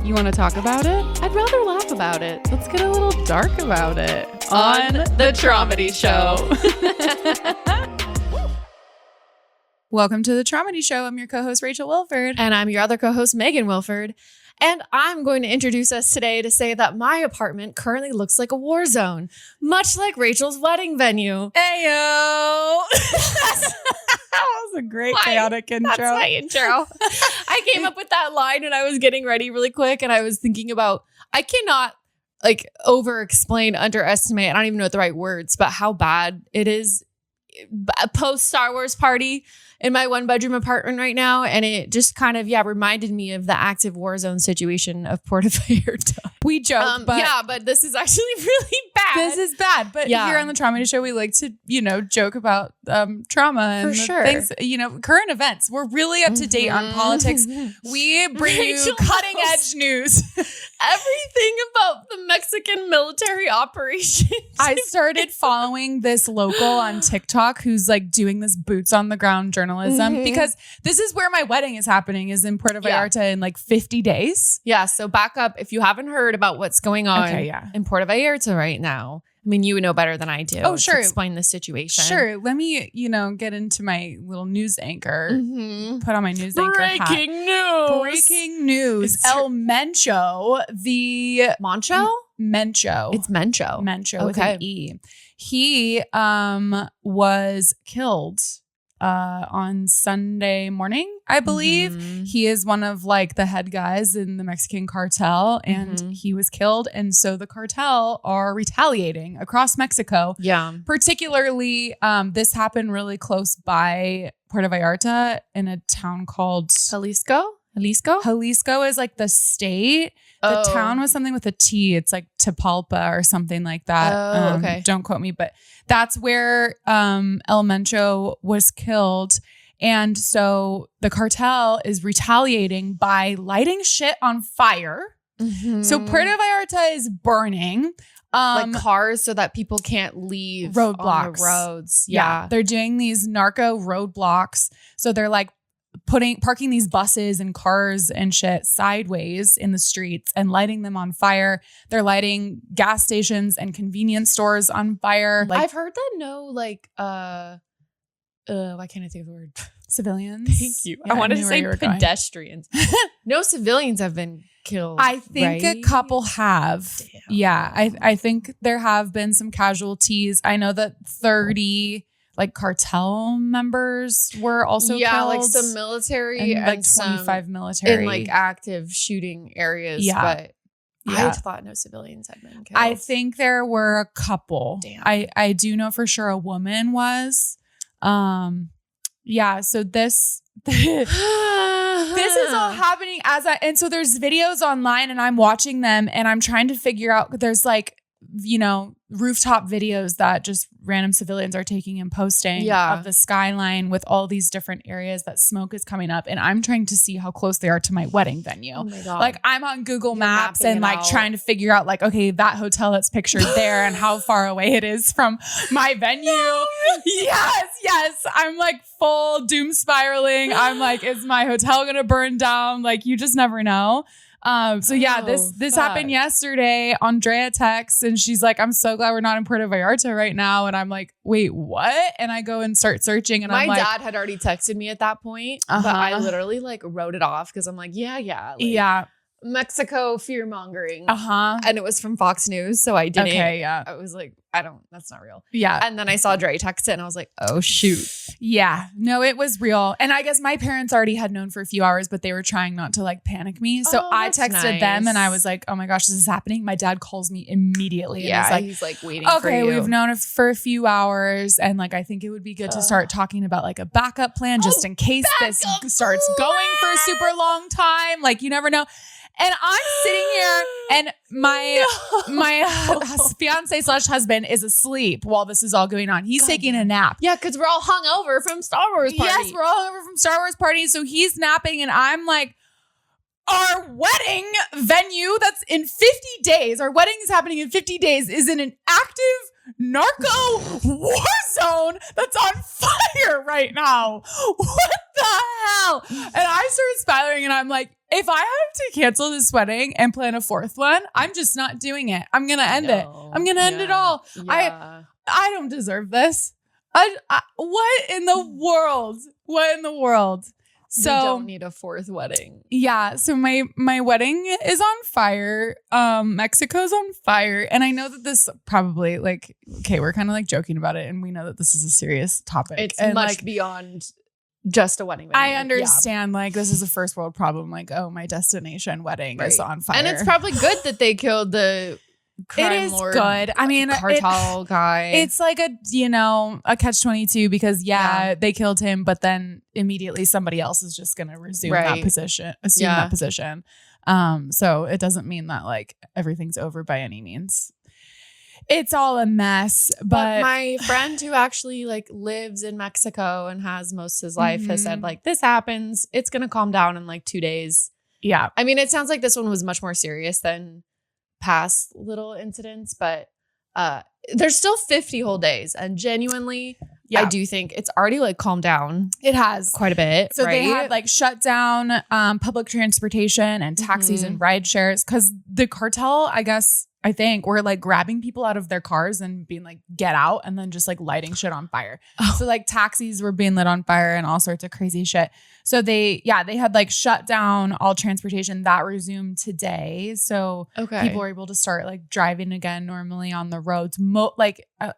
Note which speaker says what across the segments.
Speaker 1: You want to talk about it? I'd rather laugh about it. Let's get a little dark about it. On the Traumedy Show.
Speaker 2: Welcome to the Traumedy Show. I'm your co-host, Rachel Wilford.
Speaker 1: And I'm your other co-host, Megan Wilford. And I'm going to introduce us today to say that my apartment currently looks like a war zone, much like Rachel's wedding venue.
Speaker 2: Ayo! That was a great chaotic intro.
Speaker 1: That's my intro. I came up with that line and I was getting ready really quick and I was thinking about, I cannot like over-explain, underestimate, I don't even know the right words, but how bad it is post Star Wars party in my 1-bedroom apartment right now. And it just kind of, reminded me of the active war zone situation of Puerto Vallarta.
Speaker 2: We joke,
Speaker 1: but this is actually really bad.
Speaker 2: This is bad. But here on the Traumedy Show, we like to, joke about trauma and things, current events. We're really up to date on politics. We bring you cutting edge news.
Speaker 1: Everything about the Mexican military operations.
Speaker 2: I started following this local on TikTok who's like doing this boots on the ground journalism because this is where my wedding is happening, is in Puerto Vallarta in like 50 days.
Speaker 1: Yeah. So back up if you haven't heard about what's going on in Puerto Vallarta right now. I mean, you would know better than I do.
Speaker 2: Oh, sure.
Speaker 1: To explain the situation.
Speaker 2: Sure. Let me, get into my little news anchor. Put on my news anchor hat. Breaking news. El Mencho, the...
Speaker 1: Moncho?
Speaker 2: Mencho.
Speaker 1: It's Mencho.
Speaker 2: Mencho with an E. He was killed on Sunday morning, I believe. He is one of like the head guys in the Mexican cartel and he was killed. And so the cartel are retaliating across Mexico. Yeah. Particularly, this happened really close by Puerto Vallarta in a town called
Speaker 1: Jalisco.
Speaker 2: Jalisco is like the state. The town was something with a T. It's like Tapalpa or something like that. Okay. Don't quote me, but that's where El Mencho was killed. And so the cartel is retaliating by lighting shit on fire. So Puerto Vallarta is burning.
Speaker 1: Like cars so that people can't leave
Speaker 2: roadblocks.
Speaker 1: On the roads.
Speaker 2: Yeah. They're doing these narco roadblocks. So they're like parking these buses and cars and shit sideways in the streets and lighting them on fire. They're lighting gas stations and convenience stores on fire.
Speaker 1: I've heard that why can't I think of the word?
Speaker 2: Civilians.
Speaker 1: Thank you. Yeah, I wanted to say pedestrians. No civilians have been killed.
Speaker 2: I think a couple have. Damn. Yeah. I think there have been some casualties. I know that 30 like cartel members were also killed.
Speaker 1: Yeah, like some military
Speaker 2: and like 25 military
Speaker 1: in like active shooting areas. Yeah. But I thought no civilians had been killed.
Speaker 2: I think there were a couple.
Speaker 1: Damn.
Speaker 2: I do know for sure a woman was. So this this is all happening and so there's videos online and I'm watching them and I'm trying to figure out, there's like, rooftop videos that just random civilians are taking and posting of the skyline with all these different areas that smoke is coming up. And I'm trying to see how close they are to my wedding venue. Oh my God. Like I'm on Google Maps and like trying to figure out like, okay, that hotel that's pictured there and how far away it is from my venue. No. Yes. I'm like full doom spiraling. I'm like, is my hotel going to burn down? Like you just never know. This happened yesterday. Andrea texts and she's like, I'm so glad we're not in Puerto Vallarta right now. And I'm like, wait, what? And I go and start searching and
Speaker 1: my dad had already texted me at that point, but I literally like wrote it off because I'm like, Mexico fear mongering. And it was from Fox News. So I didn't.
Speaker 2: Okay, yeah.
Speaker 1: I was like, that's not real.
Speaker 2: Yeah.
Speaker 1: And then I saw Dre text it and I was like, oh shoot.
Speaker 2: Yeah. No, it was real. And I guess my parents already had known for a few hours, but they were trying not to like panic me. So I texted them and I was like, oh my gosh, this is happening. My dad calls me immediately.
Speaker 1: Yeah.
Speaker 2: And
Speaker 1: he's like waiting for you.
Speaker 2: Okay, we've known it for a few hours. And like, I think it would be good to start talking about like a backup plan just in case this starts going for a super long time. Like you never know. And I'm sitting here and my fiance / husband is asleep while this is all going on. He's taking a nap.
Speaker 1: Yeah, because we're all hungover from Star Wars party.
Speaker 2: Yes, we're all hungover from Star Wars party. So he's napping and I'm like, our wedding venue that's in 50 days, our wedding is happening in 50 days, is in an active narco war zone that's on fire right now. What the hell? And I started spiraling and I'm like, if I have to cancel this wedding and plan a fourth one, I'm just not doing it. I'm going to end it. I'm going to end it all.
Speaker 1: Yeah.
Speaker 2: I don't deserve this. What in the world? What in the world? So
Speaker 1: you don't need a fourth wedding.
Speaker 2: Yeah. So my wedding is on fire. Mexico's on fire. And I know that this probably like, okay, we're kind of like joking about it. And we know that this is a serious topic.
Speaker 1: It's
Speaker 2: and
Speaker 1: much
Speaker 2: like,
Speaker 1: beyond just a wedding venue.
Speaker 2: I understand like this is a first world problem. Like, oh, my destination wedding is on fire.
Speaker 1: And it's probably good that they killed the crime
Speaker 2: it is
Speaker 1: lord
Speaker 2: good. I mean,
Speaker 1: cartel guy.
Speaker 2: It's like a catch-22 because they killed him, but then immediately somebody else is just going to assume that position. So it doesn't mean that like everything's over by any means. It's all a mess. But
Speaker 1: my friend who actually like lives in Mexico and has most of his life has said like, this happens. It's going to calm down in like 2 days.
Speaker 2: Yeah.
Speaker 1: I mean, it sounds like this one was much more serious than past little incidents, but there's still 50 whole days. And genuinely, I do think it's already like calmed down.
Speaker 2: It has
Speaker 1: quite a bit.
Speaker 2: So they had like shut down public transportation and taxis and ride shares because the cartel, I think we're like grabbing people out of their cars and being like, get out, and then just like lighting shit on fire. So like taxis were being lit on fire and all sorts of crazy shit. So they had like shut down all transportation. That resumed today. So people were able to start like driving again normally on the roads.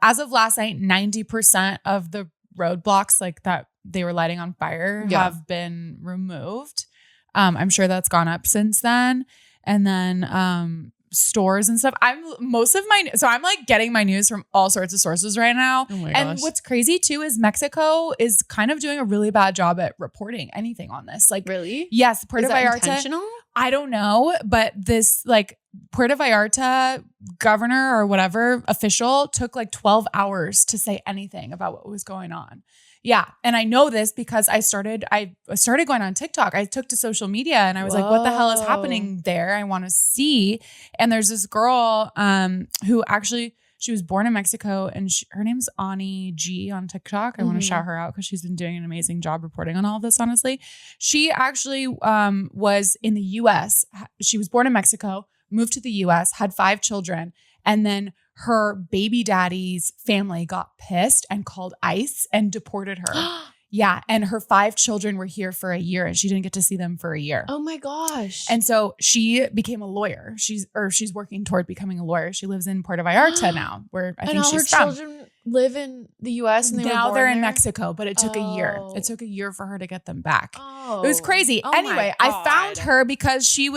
Speaker 2: As of last night, 90% of the roadblocks like that they were lighting on fire have been removed. I'm sure that's gone up since then. And then stores and stuff. I'm like getting my news from all sorts of sources right now. Oh my gosh. And what's crazy too is Mexico is kind of doing a really bad job at reporting anything on this. Like,
Speaker 1: really?
Speaker 2: Yes, Puerto Vallarta.
Speaker 1: Intentional?
Speaker 2: I don't know, but this like Puerto Vallarta governor or whatever official took like 12 hours to say anything about what was going on. Yeah. And I know this because I started going on TikTok. I took to social media and I was like, what the hell is happening there? I want to see. And there's this girl who actually, she was born in Mexico and her name's Ani G on TikTok. I want to shout her out because she's been doing an amazing job reporting on all of this, honestly. She actually was in the US. She was born in Mexico, moved to the US, had 5 children, and then her baby daddy's family got pissed and called ICE and deported her. Yeah. And her 5 children were here for a year and she didn't get to see them for a year.
Speaker 1: Oh my gosh.
Speaker 2: And so she became a lawyer. She's working toward becoming a lawyer. She lives in Puerto Vallarta now, where I think she's from.
Speaker 1: And all her children live in the US and
Speaker 2: now they're in Mexico, but it took a year. It took a year for her to get them back. It was crazy. Anyway, I found her because she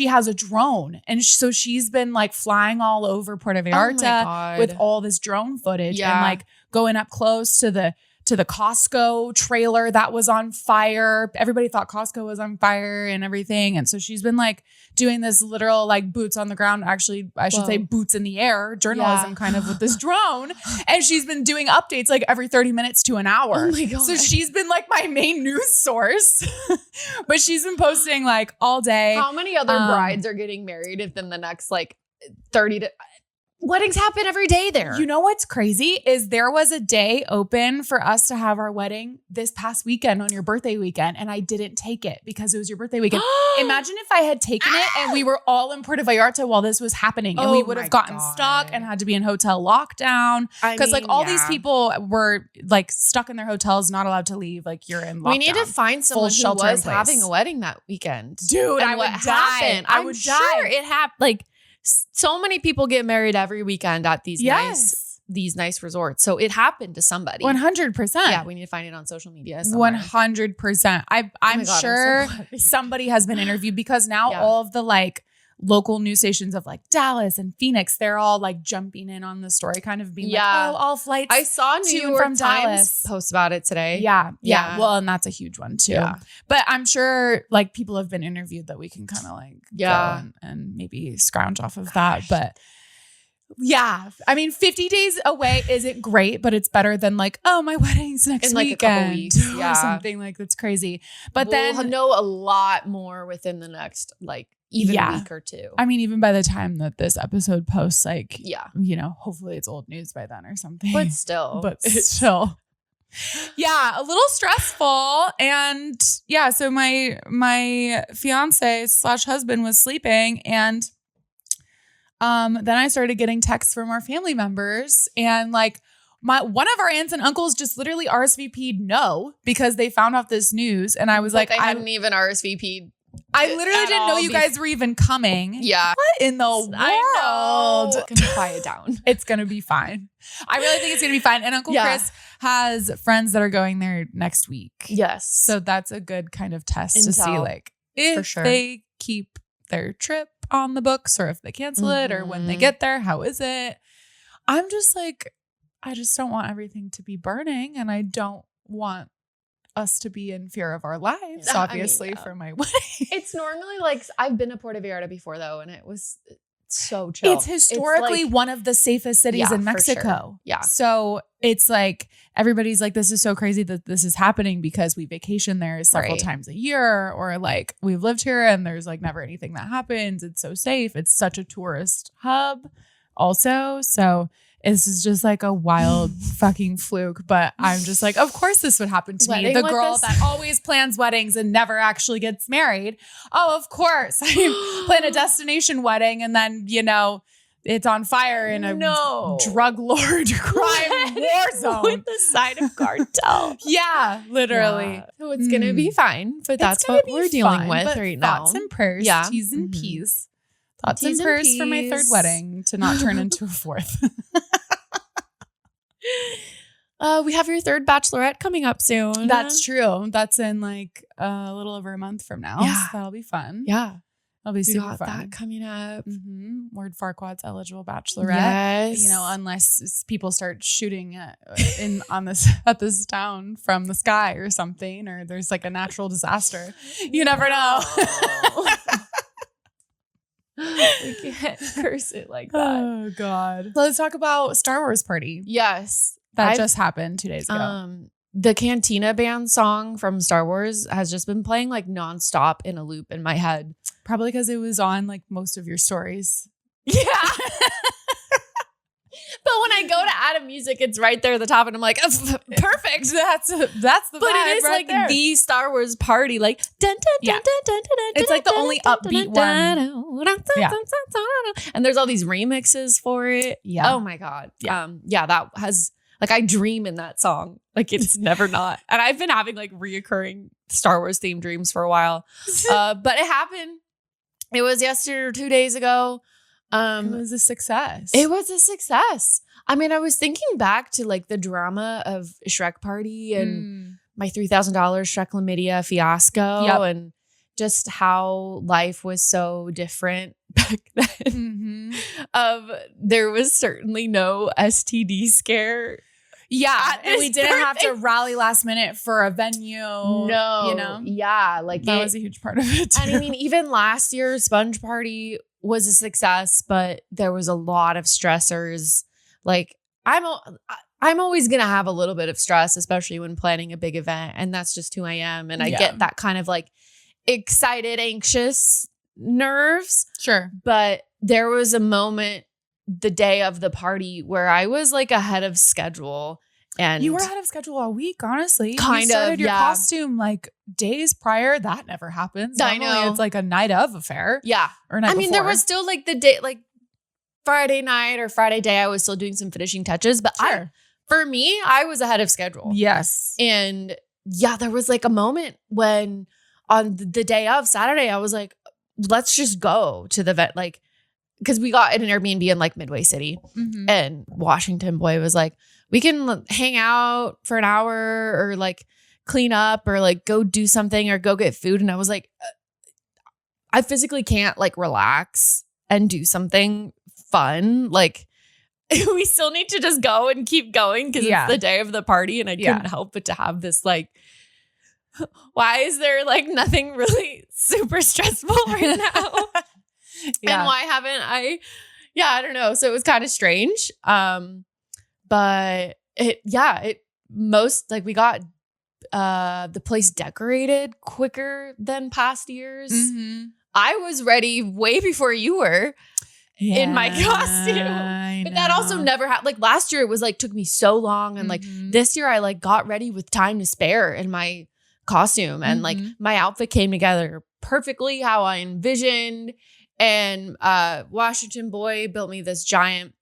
Speaker 2: has a drone. And so she's been like flying all over Puerto Vallarta with all this drone footage and like going up close to the Costco trailer that was on fire. Everybody thought Costco was on fire and everything. And so she's been like doing this literal like boots on the ground. Actually, I should say boots in the air journalism kind of with this drone. And she's been doing updates like every 30 minutes to an hour. Oh my God. So she's been like my main news source, but she's been posting like all day.
Speaker 1: How many other brides are getting married within the next like 30 to... Weddings happen every day there.
Speaker 2: You know what's crazy is there was a day open for us to have our wedding this past weekend on your birthday weekend, and I didn't take it because it was your birthday weekend. Imagine if I had taken it and we were all in Puerto Vallarta while this was happening, and we would have gotten stuck and had to be in hotel lockdown because like all these people were like stuck in their hotels, not allowed to leave. Like you're in lockdown.
Speaker 1: We need to find someone who was having a wedding that weekend,
Speaker 2: dude. I would die. I would die.
Speaker 1: Sure it happened. Like. So many people get married every weekend at these nice resorts. So it happened to somebody.
Speaker 2: 100%.
Speaker 1: Yeah, we need to find it on social media somewhere.
Speaker 2: 100%. I'm sure somebody has been interviewed because now all of the like local news stations of like Dallas and Phoenix, they're all like jumping in on the story, kind of being like, oh, all flights.
Speaker 1: I saw New York Times post about it today.
Speaker 2: Yeah. Well, and that's a huge one too. Yeah. But I'm sure like people have been interviewed that we can kind of like go and maybe scrounge off of that. But Yeah. I mean, 50 days away isn't great, but it's better than like, oh, my wedding's next
Speaker 1: In like
Speaker 2: weekend.
Speaker 1: a couple weeks. Yeah.
Speaker 2: Or something like that's crazy. But
Speaker 1: we'll
Speaker 2: then
Speaker 1: know a lot more within the next like even a week or two.
Speaker 2: I mean, even by the time that this episode posts, like,
Speaker 1: yeah,
Speaker 2: you know, hopefully it's old news by then or something.
Speaker 1: But still.
Speaker 2: Yeah, a little stressful. And yeah, so my fiance / husband was sleeping, and then I started getting texts from our family members, and like one of our aunts and uncles just literally RSVP'd no because they found out this news, and I was like,
Speaker 1: they hadn't even RSVP'd.
Speaker 2: I literally didn't know you guys were even coming.
Speaker 1: Yeah.
Speaker 2: What in the world?
Speaker 1: I know. Can you quiet down?
Speaker 2: It's going to be fine. I really think it's going to be fine. And Uncle Chris has friends that are going there next week.
Speaker 1: Yes.
Speaker 2: So that's a good kind of test to see like if they keep their trip on the books or if they cancel it or when they get there, how is it? I'm just like, I just don't want everything to be burning, and I don't want us to be in fear of our lives, obviously, for my wedding.
Speaker 1: It's normally like, I've been to Puerto Vallarta before though, and it was so chill.
Speaker 2: It's historically one of the safest cities in Mexico.
Speaker 1: Sure. Yeah.
Speaker 2: So it's like, everybody's like, this is so crazy that this is happening because we vacation there several times a year, or like we've lived here and there's like never anything that happens. It's so safe. It's such a tourist hub also. So this is just like a wild fucking fluke, but I'm just like, of course this would happen to me. The girl that always plans weddings and never actually gets married. Oh, of course. I plan a destination wedding and then, you know, it's on fire in a drug lord crime war zone.
Speaker 1: With the side of Cartel.
Speaker 2: Yeah, literally.
Speaker 1: Yeah. So it's going to be fine, but that's what we're dealing with right now.
Speaker 2: Thoughts and prayers, T's and P's. Thoughts and prayers for my third wedding to not turn into a fourth.
Speaker 1: We have your third bachelorette coming up soon.
Speaker 2: That's true. That's in like a little over a month from now.
Speaker 1: Yeah.
Speaker 2: So that'll be fun.
Speaker 1: Yeah.
Speaker 2: That'll be super fun.
Speaker 1: That coming up.
Speaker 2: Word Farquaad's eligible bachelorette.
Speaker 1: Yes.
Speaker 2: You know, unless people start shooting at this town from the sky or something, or there's like a natural disaster. You never know.
Speaker 1: We can't curse it like that.
Speaker 2: Oh God. So let's talk about Star Wars Party.
Speaker 1: Yes.
Speaker 2: That just happened 2 days ago.
Speaker 1: The Cantina Band song from Star Wars has just been playing like nonstop in a loop in my head.
Speaker 2: Probably because it was on like most of your stories.
Speaker 1: Yeah. But when I go to add a music, it's right there at the top, and I'm like, oh, perfect.
Speaker 2: That's the
Speaker 1: but it is
Speaker 2: right
Speaker 1: like
Speaker 2: there.
Speaker 1: the Star Wars party, like dun, dun, dun, dun, dun, dun,
Speaker 2: it's like the only upbeat one.
Speaker 1: Yeah. And there's all these remixes for it.
Speaker 2: Yeah.
Speaker 1: Oh my God. Yeah. That has like, I dream in that song. Like it's never not. And I've been having like reoccurring Star Wars themed dreams for a while. But it happened. It was yesterday or 2 days ago.
Speaker 2: It was a success.
Speaker 1: It was a success. I mean, I was thinking back to like the drama of Shrek Party and my $3,000 Shrek Chlamydia fiasco and just how life was so different back then. There was certainly no STD scare.
Speaker 2: Yeah, and we didn't have to rally last minute for a venue.
Speaker 1: No,
Speaker 2: you know?
Speaker 1: Yeah, like
Speaker 2: that was a huge part of it too.
Speaker 1: And I mean, even last year's Sponge Party was a success, but there was a lot of stressors. Like I'm always going to have a little bit of stress, especially when planning a big event. And that's just who I am. And I get that kind of like excited, anxious nerves.
Speaker 2: Sure.
Speaker 1: But there was a moment the day of the party where I was like ahead of schedule. And
Speaker 2: you were ahead of schedule all week, honestly.
Speaker 1: Kind
Speaker 2: you started
Speaker 1: of,
Speaker 2: your costume like days prior. That never happens. Normally,
Speaker 1: I know.
Speaker 2: It's like a night of affair.
Speaker 1: Yeah.
Speaker 2: Or night before.
Speaker 1: There was still like the day, like Friday night or Friday day, I was still doing some finishing touches. But for me, I was ahead of schedule.
Speaker 2: Yes.
Speaker 1: And yeah, there was like a moment when on the day of Saturday, I was like, let's just go to the vet. Like, because we got an Airbnb in like Midway City, and Washington Boy was like, we can hang out for an hour or like clean up or like go do something or go get food. And I was like, I physically can't like relax and do something fun. Like we still need to just go and keep going because it's the day of the party. And I couldn't help but to have this like, why is there like nothing really super stressful right now? And why haven't I Yeah, I don't know. So it was kind of strange. But we got the place decorated quicker than past years.
Speaker 2: Mm-hmm.
Speaker 1: I was ready way before you were in my costume. But that also never happened. Like last year, it was like took me so long. And like this year, I like got ready with time to spare in my costume. And like my outfit came together perfectly how I envisioned. And Washington Boy built me this giant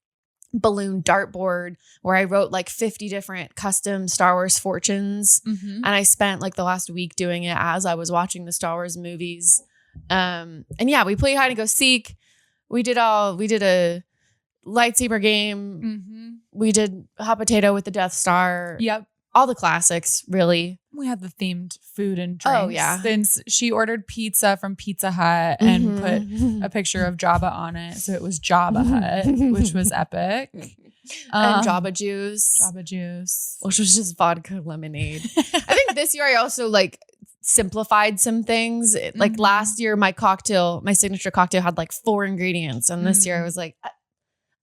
Speaker 1: balloon dartboard where I wrote like 50 different custom Star Wars fortunes. And I spent like the last week doing it as I was watching the Star Wars movies. And yeah, we played hide and go seek. We did a lightsaber game. We did hot potato with the Death Star.
Speaker 2: Yep.
Speaker 1: All the classics, really.
Speaker 2: We had the themed food and drinks.
Speaker 1: Oh, yeah.
Speaker 2: Then she ordered pizza from Pizza Hut and put a picture of Jabba on it. So it was Jabba Hut, which was epic.
Speaker 1: And Jabba juice.
Speaker 2: Jabba juice.
Speaker 1: Which was just vodka lemonade. I think this year I also like simplified some things. Like last year, my signature cocktail had like 4 ingredients. And this year I was like,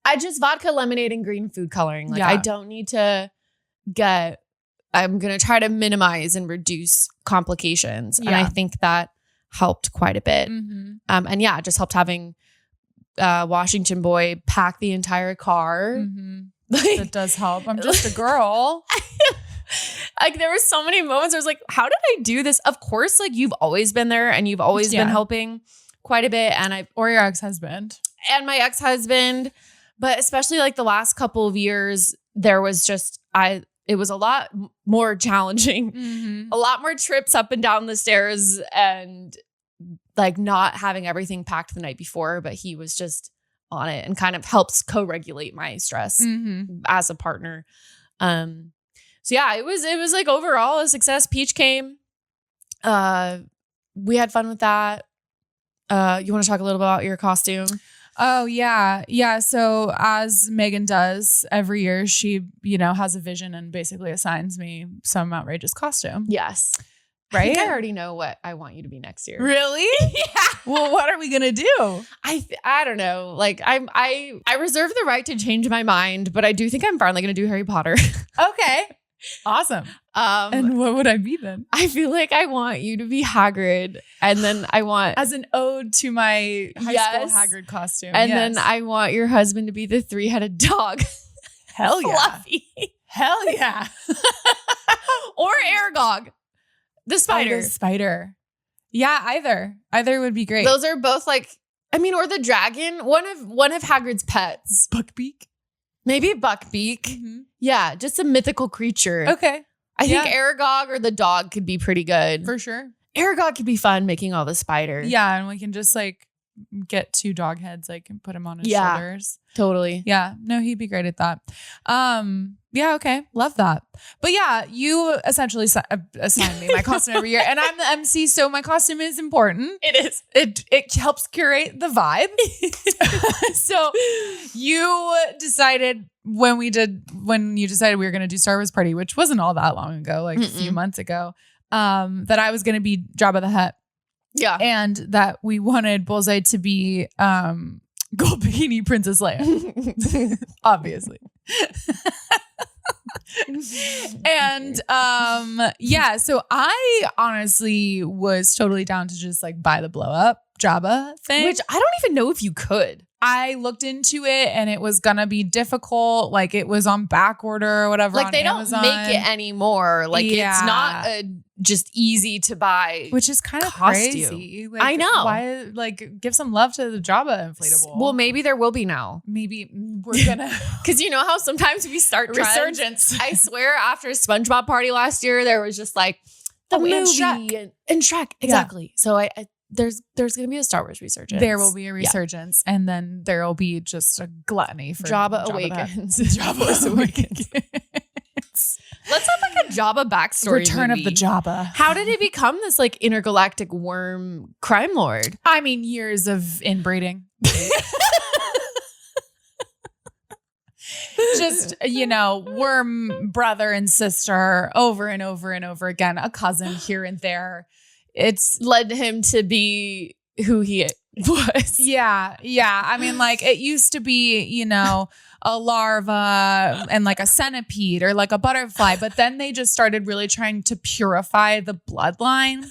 Speaker 1: I just vodka lemonade and green food coloring. Like I don't need to I'm going to try to minimize and reduce complications. And I think that helped quite a bit. And yeah, it just helped having Washington Boy pack the entire car. Like,
Speaker 2: that does help. I'm just a girl.
Speaker 1: Like there were so many moments where I was like, how did I do this? Of course, like you've always been there and you've always been helping quite a bit.
Speaker 2: Or your ex-husband.
Speaker 1: And my ex-husband. But especially like the last couple of years, there was just, it was a lot more challenging, a lot more trips up and down the stairs and like not having everything packed the night before, but he was just on it and kind of helps co-regulate my stress as a partner. So yeah, it was like overall a success. Peach came. We had fun with that. You want to talk a little about your costume?
Speaker 2: Oh, yeah. Yeah. So as Megan does every year, she, has a vision and basically assigns me some outrageous costume.
Speaker 1: Yes.
Speaker 2: Right?
Speaker 1: I think I already know what I want you to be next year.
Speaker 2: Really?
Speaker 1: Yeah.
Speaker 2: Well, what are we going to do?
Speaker 1: I don't know. Like I reserve the right to change my mind, but I do think I'm finally going to do Harry Potter.
Speaker 2: Okay. Awesome. And what would I be then?
Speaker 1: I feel like I want you to be Hagrid, and then I want
Speaker 2: as an ode to my high school Hagrid costume,
Speaker 1: and then I want your husband to be the 3-headed dog.
Speaker 2: Hell yeah,
Speaker 1: Fluffy.
Speaker 2: Hell yeah,
Speaker 1: or Aragog, the spider.
Speaker 2: Oh, the spider. Yeah, either would be great.
Speaker 1: Those are both like, or the dragon. One of Hagrid's pets,
Speaker 2: Buckbeak.
Speaker 1: Maybe Buckbeak. Yeah, just a mythical creature.
Speaker 2: Okay.
Speaker 1: I think Aragog or the dog could be pretty good.
Speaker 2: For sure.
Speaker 1: Aragog could be fun making all the spiders.
Speaker 2: Yeah, and we can just like get 2 dog heads, like, and put him on his shoulders.
Speaker 1: Totally.
Speaker 2: Yeah. No, he'd be great at that. Yeah, okay. Love that. But yeah, you essentially assign me my costume every year, and I'm the MC, so my costume is important.
Speaker 1: It is.
Speaker 2: It helps curate the vibe. So you decided when you decided we were going to do Star Wars Party, which wasn't all that long ago, like a few months ago, that I was going to be Jabba the Hutt.
Speaker 1: Yeah.
Speaker 2: And that we wanted Bullseye to be Gold Bikini Princess Leia. Obviously. And yeah, so I honestly was totally down to just like buy the blow up Jabba thing.
Speaker 1: Which I don't even know if you could.
Speaker 2: I looked into it and it was gonna be difficult. Like it was on back order or whatever.
Speaker 1: Like
Speaker 2: on
Speaker 1: they
Speaker 2: Amazon.
Speaker 1: don't make it anymore. Like it's not just easy to buy,
Speaker 2: which is kind of crazy. Like,
Speaker 1: I know.
Speaker 2: Why? Like give some love to the Jabba inflatable.
Speaker 1: Well, maybe there will be now.
Speaker 2: Maybe we're gonna
Speaker 1: because you know how sometimes we start
Speaker 2: resurgence.
Speaker 1: I swear, after SpongeBob Party last year, there was just like the movie and Shrek. Exactly. Yeah. So there's going to be a Star Wars resurgence.
Speaker 2: There will be a resurgence, and then there will be just a gluttony for
Speaker 1: Jabba Awakens. Jabba Awakens. Let's have like a Jabba backstory.
Speaker 2: Return
Speaker 1: movie.
Speaker 2: of the Jabba.
Speaker 1: How did he become this like intergalactic worm crime lord?
Speaker 2: I mean, years of inbreeding. Just, worm brother and sister over and over and over again, a cousin here and there. It's
Speaker 1: led him to be who he was.
Speaker 2: Yeah. I mean, like it used to be, you know, a larva and like a centipede or like a butterfly, but then they just started really trying to purify the bloodline.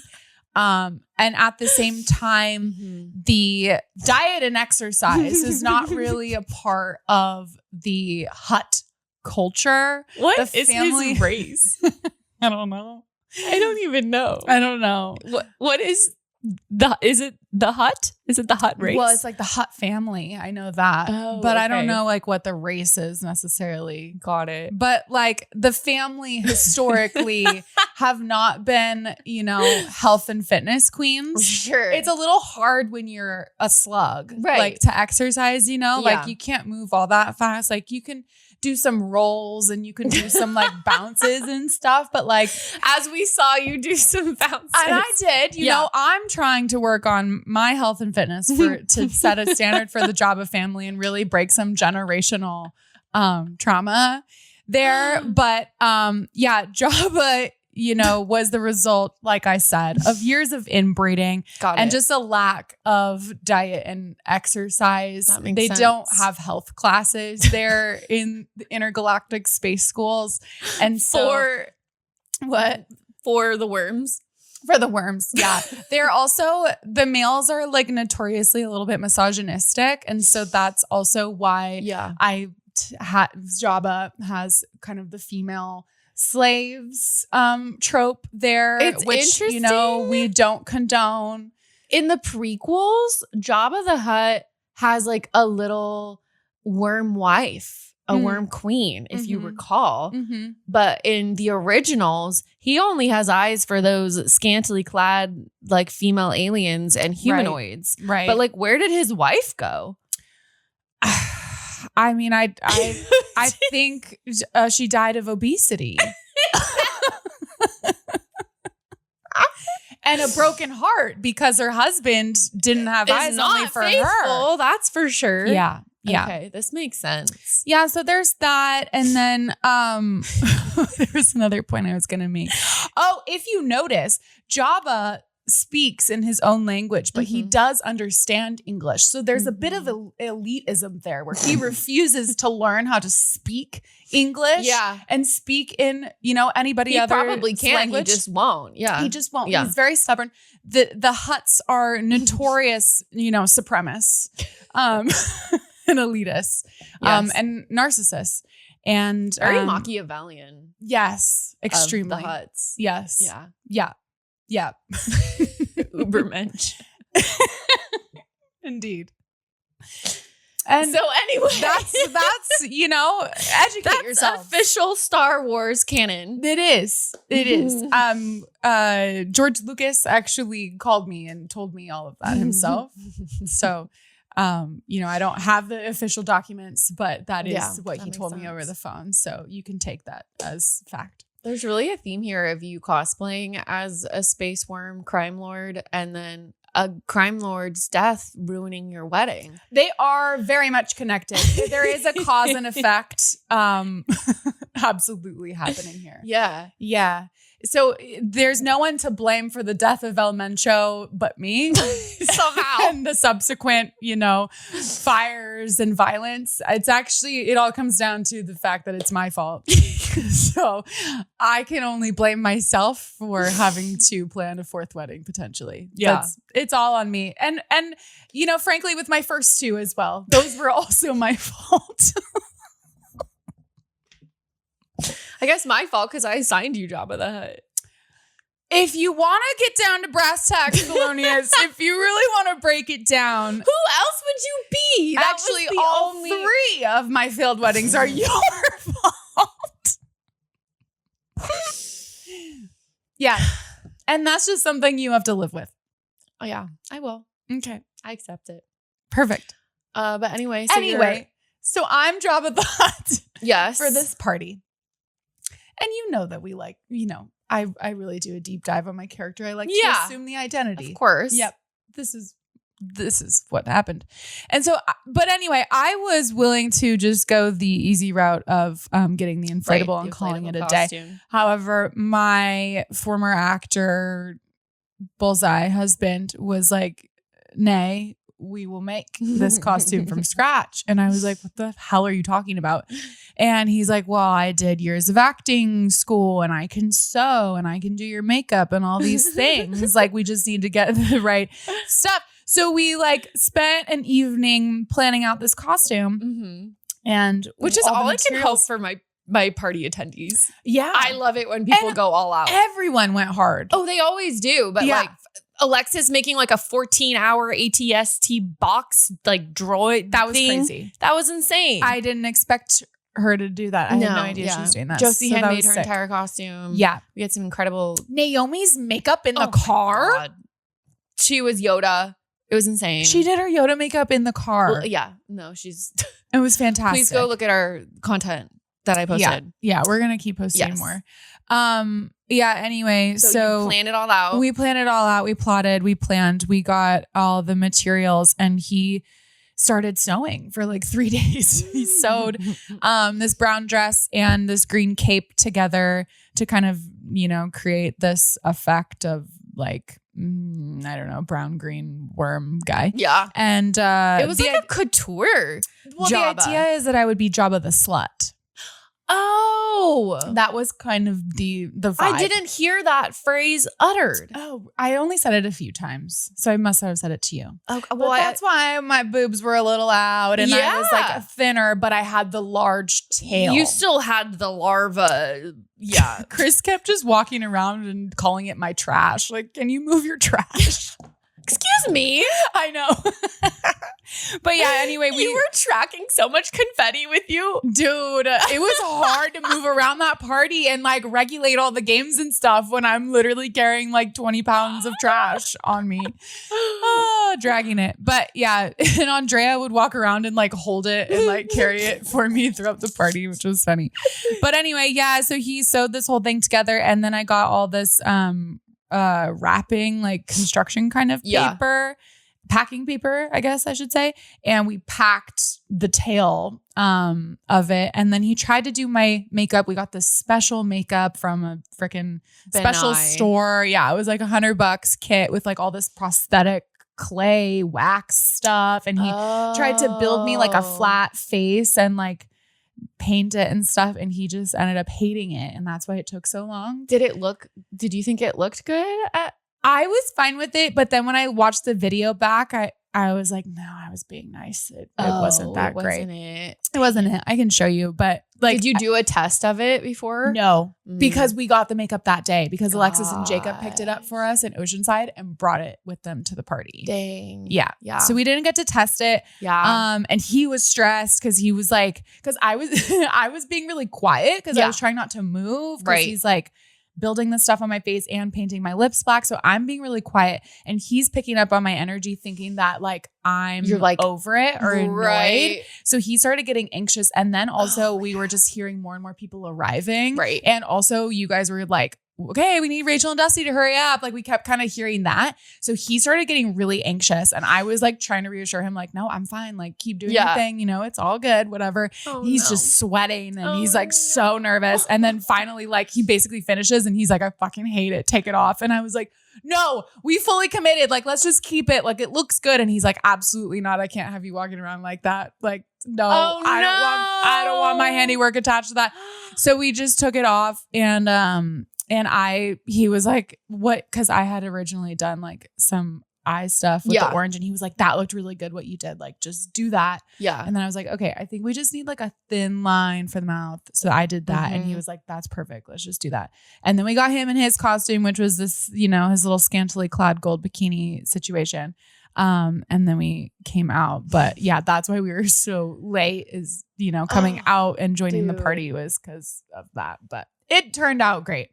Speaker 2: And at the same time, the diet and exercise is not really a part of the Hutt culture.
Speaker 1: What
Speaker 2: the
Speaker 1: is his race?
Speaker 2: I don't know.
Speaker 1: I don't even know.
Speaker 2: I don't know.
Speaker 1: What is is it the Hutt? Is it the Hutt race?
Speaker 2: Well, it's like the Hutt family. I know that.
Speaker 1: Oh,
Speaker 2: but I don't
Speaker 1: okay.
Speaker 2: know like what the race is necessarily.
Speaker 1: Got it.
Speaker 2: But like the family historically have not been, you know, health and fitness queens.
Speaker 1: Sure.
Speaker 2: It's a little hard when you're a slug,
Speaker 1: Right.
Speaker 2: like to exercise, you know,
Speaker 1: Yeah.
Speaker 2: like you can't move all that fast. Like you can do some rolls and you can do some like bounces and stuff. But like,
Speaker 1: as we saw you do some bounces.
Speaker 2: and I did, you know, I'm trying to work on my health and fitness to set a standard for the Jabba family and really break some generational trauma there. But Jabba, you know, was the result, like I said, of years of inbreeding and just a lack of diet and exercise.
Speaker 1: That makes
Speaker 2: They
Speaker 1: sense.
Speaker 2: don't have health classes there in the intergalactic space schools. And so
Speaker 1: for the worms.
Speaker 2: For the worms, yeah. They're also, the males are like notoriously a little bit misogynistic. And so that's also why Jabba has kind of the female slaves trope there,
Speaker 1: It's
Speaker 2: which, you know,
Speaker 1: interesting.
Speaker 2: we don't condone.
Speaker 1: In the prequels, Jabba the Hutt has like a little worm wife, a worm queen, if you recall.
Speaker 2: Mm-hmm.
Speaker 1: But in the originals, he only has eyes for those scantily clad like female aliens and humanoids.
Speaker 2: Right.
Speaker 1: But like, where did his wife go?
Speaker 2: I mean, I think she died of obesity. And a broken heart because her husband didn't have eyes
Speaker 1: not
Speaker 2: only for
Speaker 1: faithful,
Speaker 2: her.
Speaker 1: that's for sure.
Speaker 2: Yeah.
Speaker 1: Okay, this makes sense.
Speaker 2: Yeah, so there's that. And then there was another point I was going to make. Oh, if you notice, Jabba speaks in his own language, but he does understand English. So there's a bit of elitism there where he refuses to learn how to speak English and speak in, you know, anybody
Speaker 1: He
Speaker 2: other
Speaker 1: probably can,
Speaker 2: language.
Speaker 1: he just won't. Yeah.
Speaker 2: He just won't.
Speaker 1: Yeah.
Speaker 2: He's very stubborn. The Hutts are notorious, you know, supremacists and elitists and narcissists. And
Speaker 1: very Machiavellian.
Speaker 2: Yes, extremely.
Speaker 1: Of the Hutts.
Speaker 2: Yes.
Speaker 1: Yeah.
Speaker 2: Yeah.
Speaker 1: Ubermensch.
Speaker 2: Indeed. And
Speaker 1: so anyway,
Speaker 2: that's you know, educate yourself.
Speaker 1: Official Star Wars canon.
Speaker 2: It is. George Lucas actually called me and told me all of that himself. So you know, I don't have the official documents, but that is what he told me over the phone. So you can take that as fact.
Speaker 1: There's really a theme here of you cosplaying as a space worm crime lord and then a crime lord's death ruining your wedding.
Speaker 2: They are very much connected. There is a cause and effect absolutely happening here.
Speaker 1: Yeah.
Speaker 2: Yeah. So there's no one to blame for the death of El Mencho but me
Speaker 1: somehow.
Speaker 2: And the subsequent, you know, fires and violence. It's actually, it all comes down to the fact that it's my fault. So I can only blame myself for having to plan a fourth wedding potentially.
Speaker 1: Yeah.
Speaker 2: It's all on me. And, you know, frankly, with my first two as well, those were also my fault.
Speaker 1: I guess my fault because I assigned you Jabba the Hutt.
Speaker 2: If you want to get down to brass tacks, Thelonious, if you really want to break it down.
Speaker 1: Who else would you be?
Speaker 2: Actually, all three of my failed weddings are your fault. Yeah. And that's just something you have to live with.
Speaker 1: Oh, yeah, I will.
Speaker 2: Okay.
Speaker 1: I accept it.
Speaker 2: Perfect.
Speaker 1: But anyway.
Speaker 2: So I'm Jabba the Hutt.
Speaker 1: Yes.
Speaker 2: For this party. And you know that we like, you know, I really do a deep dive on my character. I like to assume the identity.
Speaker 1: Of course.
Speaker 2: Yep. This is what happened. And so, but anyway, I was willing to just go the easy route of getting the inflatable and calling it a day. However, my former actor, Bullseye husband, was like, nay, we will make this costume from scratch. And I was like, what the hell are you talking about? And he's like, well, I did years of acting school and I can sew and I can do your makeup and all these things. Like, we just need to get the right stuff. So we like spent an evening planning out this costume, and
Speaker 1: which is all I can hope for my party attendees.
Speaker 2: Yeah.
Speaker 1: I love it when people go all out.
Speaker 2: Everyone went hard.
Speaker 1: Oh, they always do. But like Alexis making like a 14-hour ATST box like droid.
Speaker 2: That was
Speaker 1: thing.
Speaker 2: crazy.
Speaker 1: That was insane.
Speaker 2: I didn't expect her to do that. I had no idea she was doing that.
Speaker 1: Josie
Speaker 2: so
Speaker 1: handmade her entire costume.
Speaker 2: Yeah.
Speaker 1: We had some incredible
Speaker 2: Naomi's makeup in the car.
Speaker 1: She was Yoda. It was insane.
Speaker 2: She did her Yoda makeup in the car.
Speaker 1: Well, yeah. No, she's
Speaker 2: it was fantastic.
Speaker 1: Please go look at our content that I posted.
Speaker 2: Yeah, we're gonna keep posting more. Anyway, so
Speaker 1: you planned it all out.
Speaker 2: We planned it all out. We plotted, we planned, we got all the materials, and he started sewing for like 3 days. He sewed this brown dress and this green cape together to kind of, create this effect of like, I don't know, brown green worm guy.
Speaker 1: Yeah.
Speaker 2: And
Speaker 1: it was like a couture.
Speaker 2: Well,
Speaker 1: Jabba.
Speaker 2: the idea is that I would be Jabba the Slut.
Speaker 1: Oh,
Speaker 2: that was kind of the vibe.
Speaker 1: I didn't hear that phrase uttered.
Speaker 2: Oh, I only said it a few times, so I must have said it to you.
Speaker 1: Okay,
Speaker 2: well, that's why my boobs were a little out, and I was like thinner, but I had the large tail.
Speaker 1: You still had the larva. Yeah,
Speaker 2: Chris kept just walking around and calling it my trash. Like, can you move your trash?
Speaker 1: Excuse me.
Speaker 2: I know. But yeah, anyway,
Speaker 1: you were tracking so much confetti with you.
Speaker 2: Dude, it was hard to move around that party and like regulate all the games and stuff when I'm literally carrying like 20 pounds of trash on me. Dragging it. But yeah, and Andrea would walk around and like hold it and like carry it for me throughout the party, which was funny. But anyway, yeah, so he sewed this whole thing together, and then I got all this wrapping, like construction kind of paper, packing paper, I guess I should say. And we packed the tail of it. And then he tried to do my makeup. We got this special makeup from a freaking special store. Yeah, it was like $100 kit with like all this prosthetic clay wax stuff. And he tried to build me like a flat face and like paint it and stuff, and he just ended up hating it, and that's why it took so long.
Speaker 1: Did you think it looked good?
Speaker 2: I was fine with it, but then when I watched the video back, I was like, no, I was being nice. It wasn't that great. It wasn't it. I can show you, but like,
Speaker 1: did you do a test of it before?
Speaker 2: No, because we got the makeup that day because Alexis and Jacob picked it up for us in Oceanside and brought it with them to the party.
Speaker 1: Dang.
Speaker 2: Yeah. Yeah. So we didn't get to test it.
Speaker 1: Yeah.
Speaker 2: And he was stressed because he was like, because I was being really quiet because I was trying not to move. Right. He's like building the stuff on my face and painting my lips black. So I'm being really quiet, and he's picking up on my energy thinking that like you're like over it or annoyed. So he started getting anxious. And then also we were just hearing more and more people arriving.
Speaker 1: Right.
Speaker 2: And also you guys were like, okay, we need Rachel and Dusty to hurry up. Like we kept kind of hearing that. So he started getting really anxious, and I was like trying to reassure him like, no, I'm fine. Like keep doing your thing. It's all good, whatever. He's just sweating and he's like so nervous. And then finally like he basically finishes and he's like, I fucking hate it. Take it off. And I was like, no, we fully committed. Like, let's just keep it. Like, it looks good. And he's like, absolutely not. I can't have you walking around like that. Like, no, I don't want my handiwork attached to that. So we just took it off, and he was like, what? Cause I had originally done like some eye stuff with the orange, and he was like, that looked really good what you did. Like, just do that. Yeah. And then I was like, okay, I think we just need like a thin line for the mouth. So I did that. And he was like, that's perfect. Let's just do that. And then we got him in his costume, which was this, his little scantily clad gold bikini situation. And then we came out, but yeah, that's why we were so late is, coming out and joining the party was because of that, but it turned out great.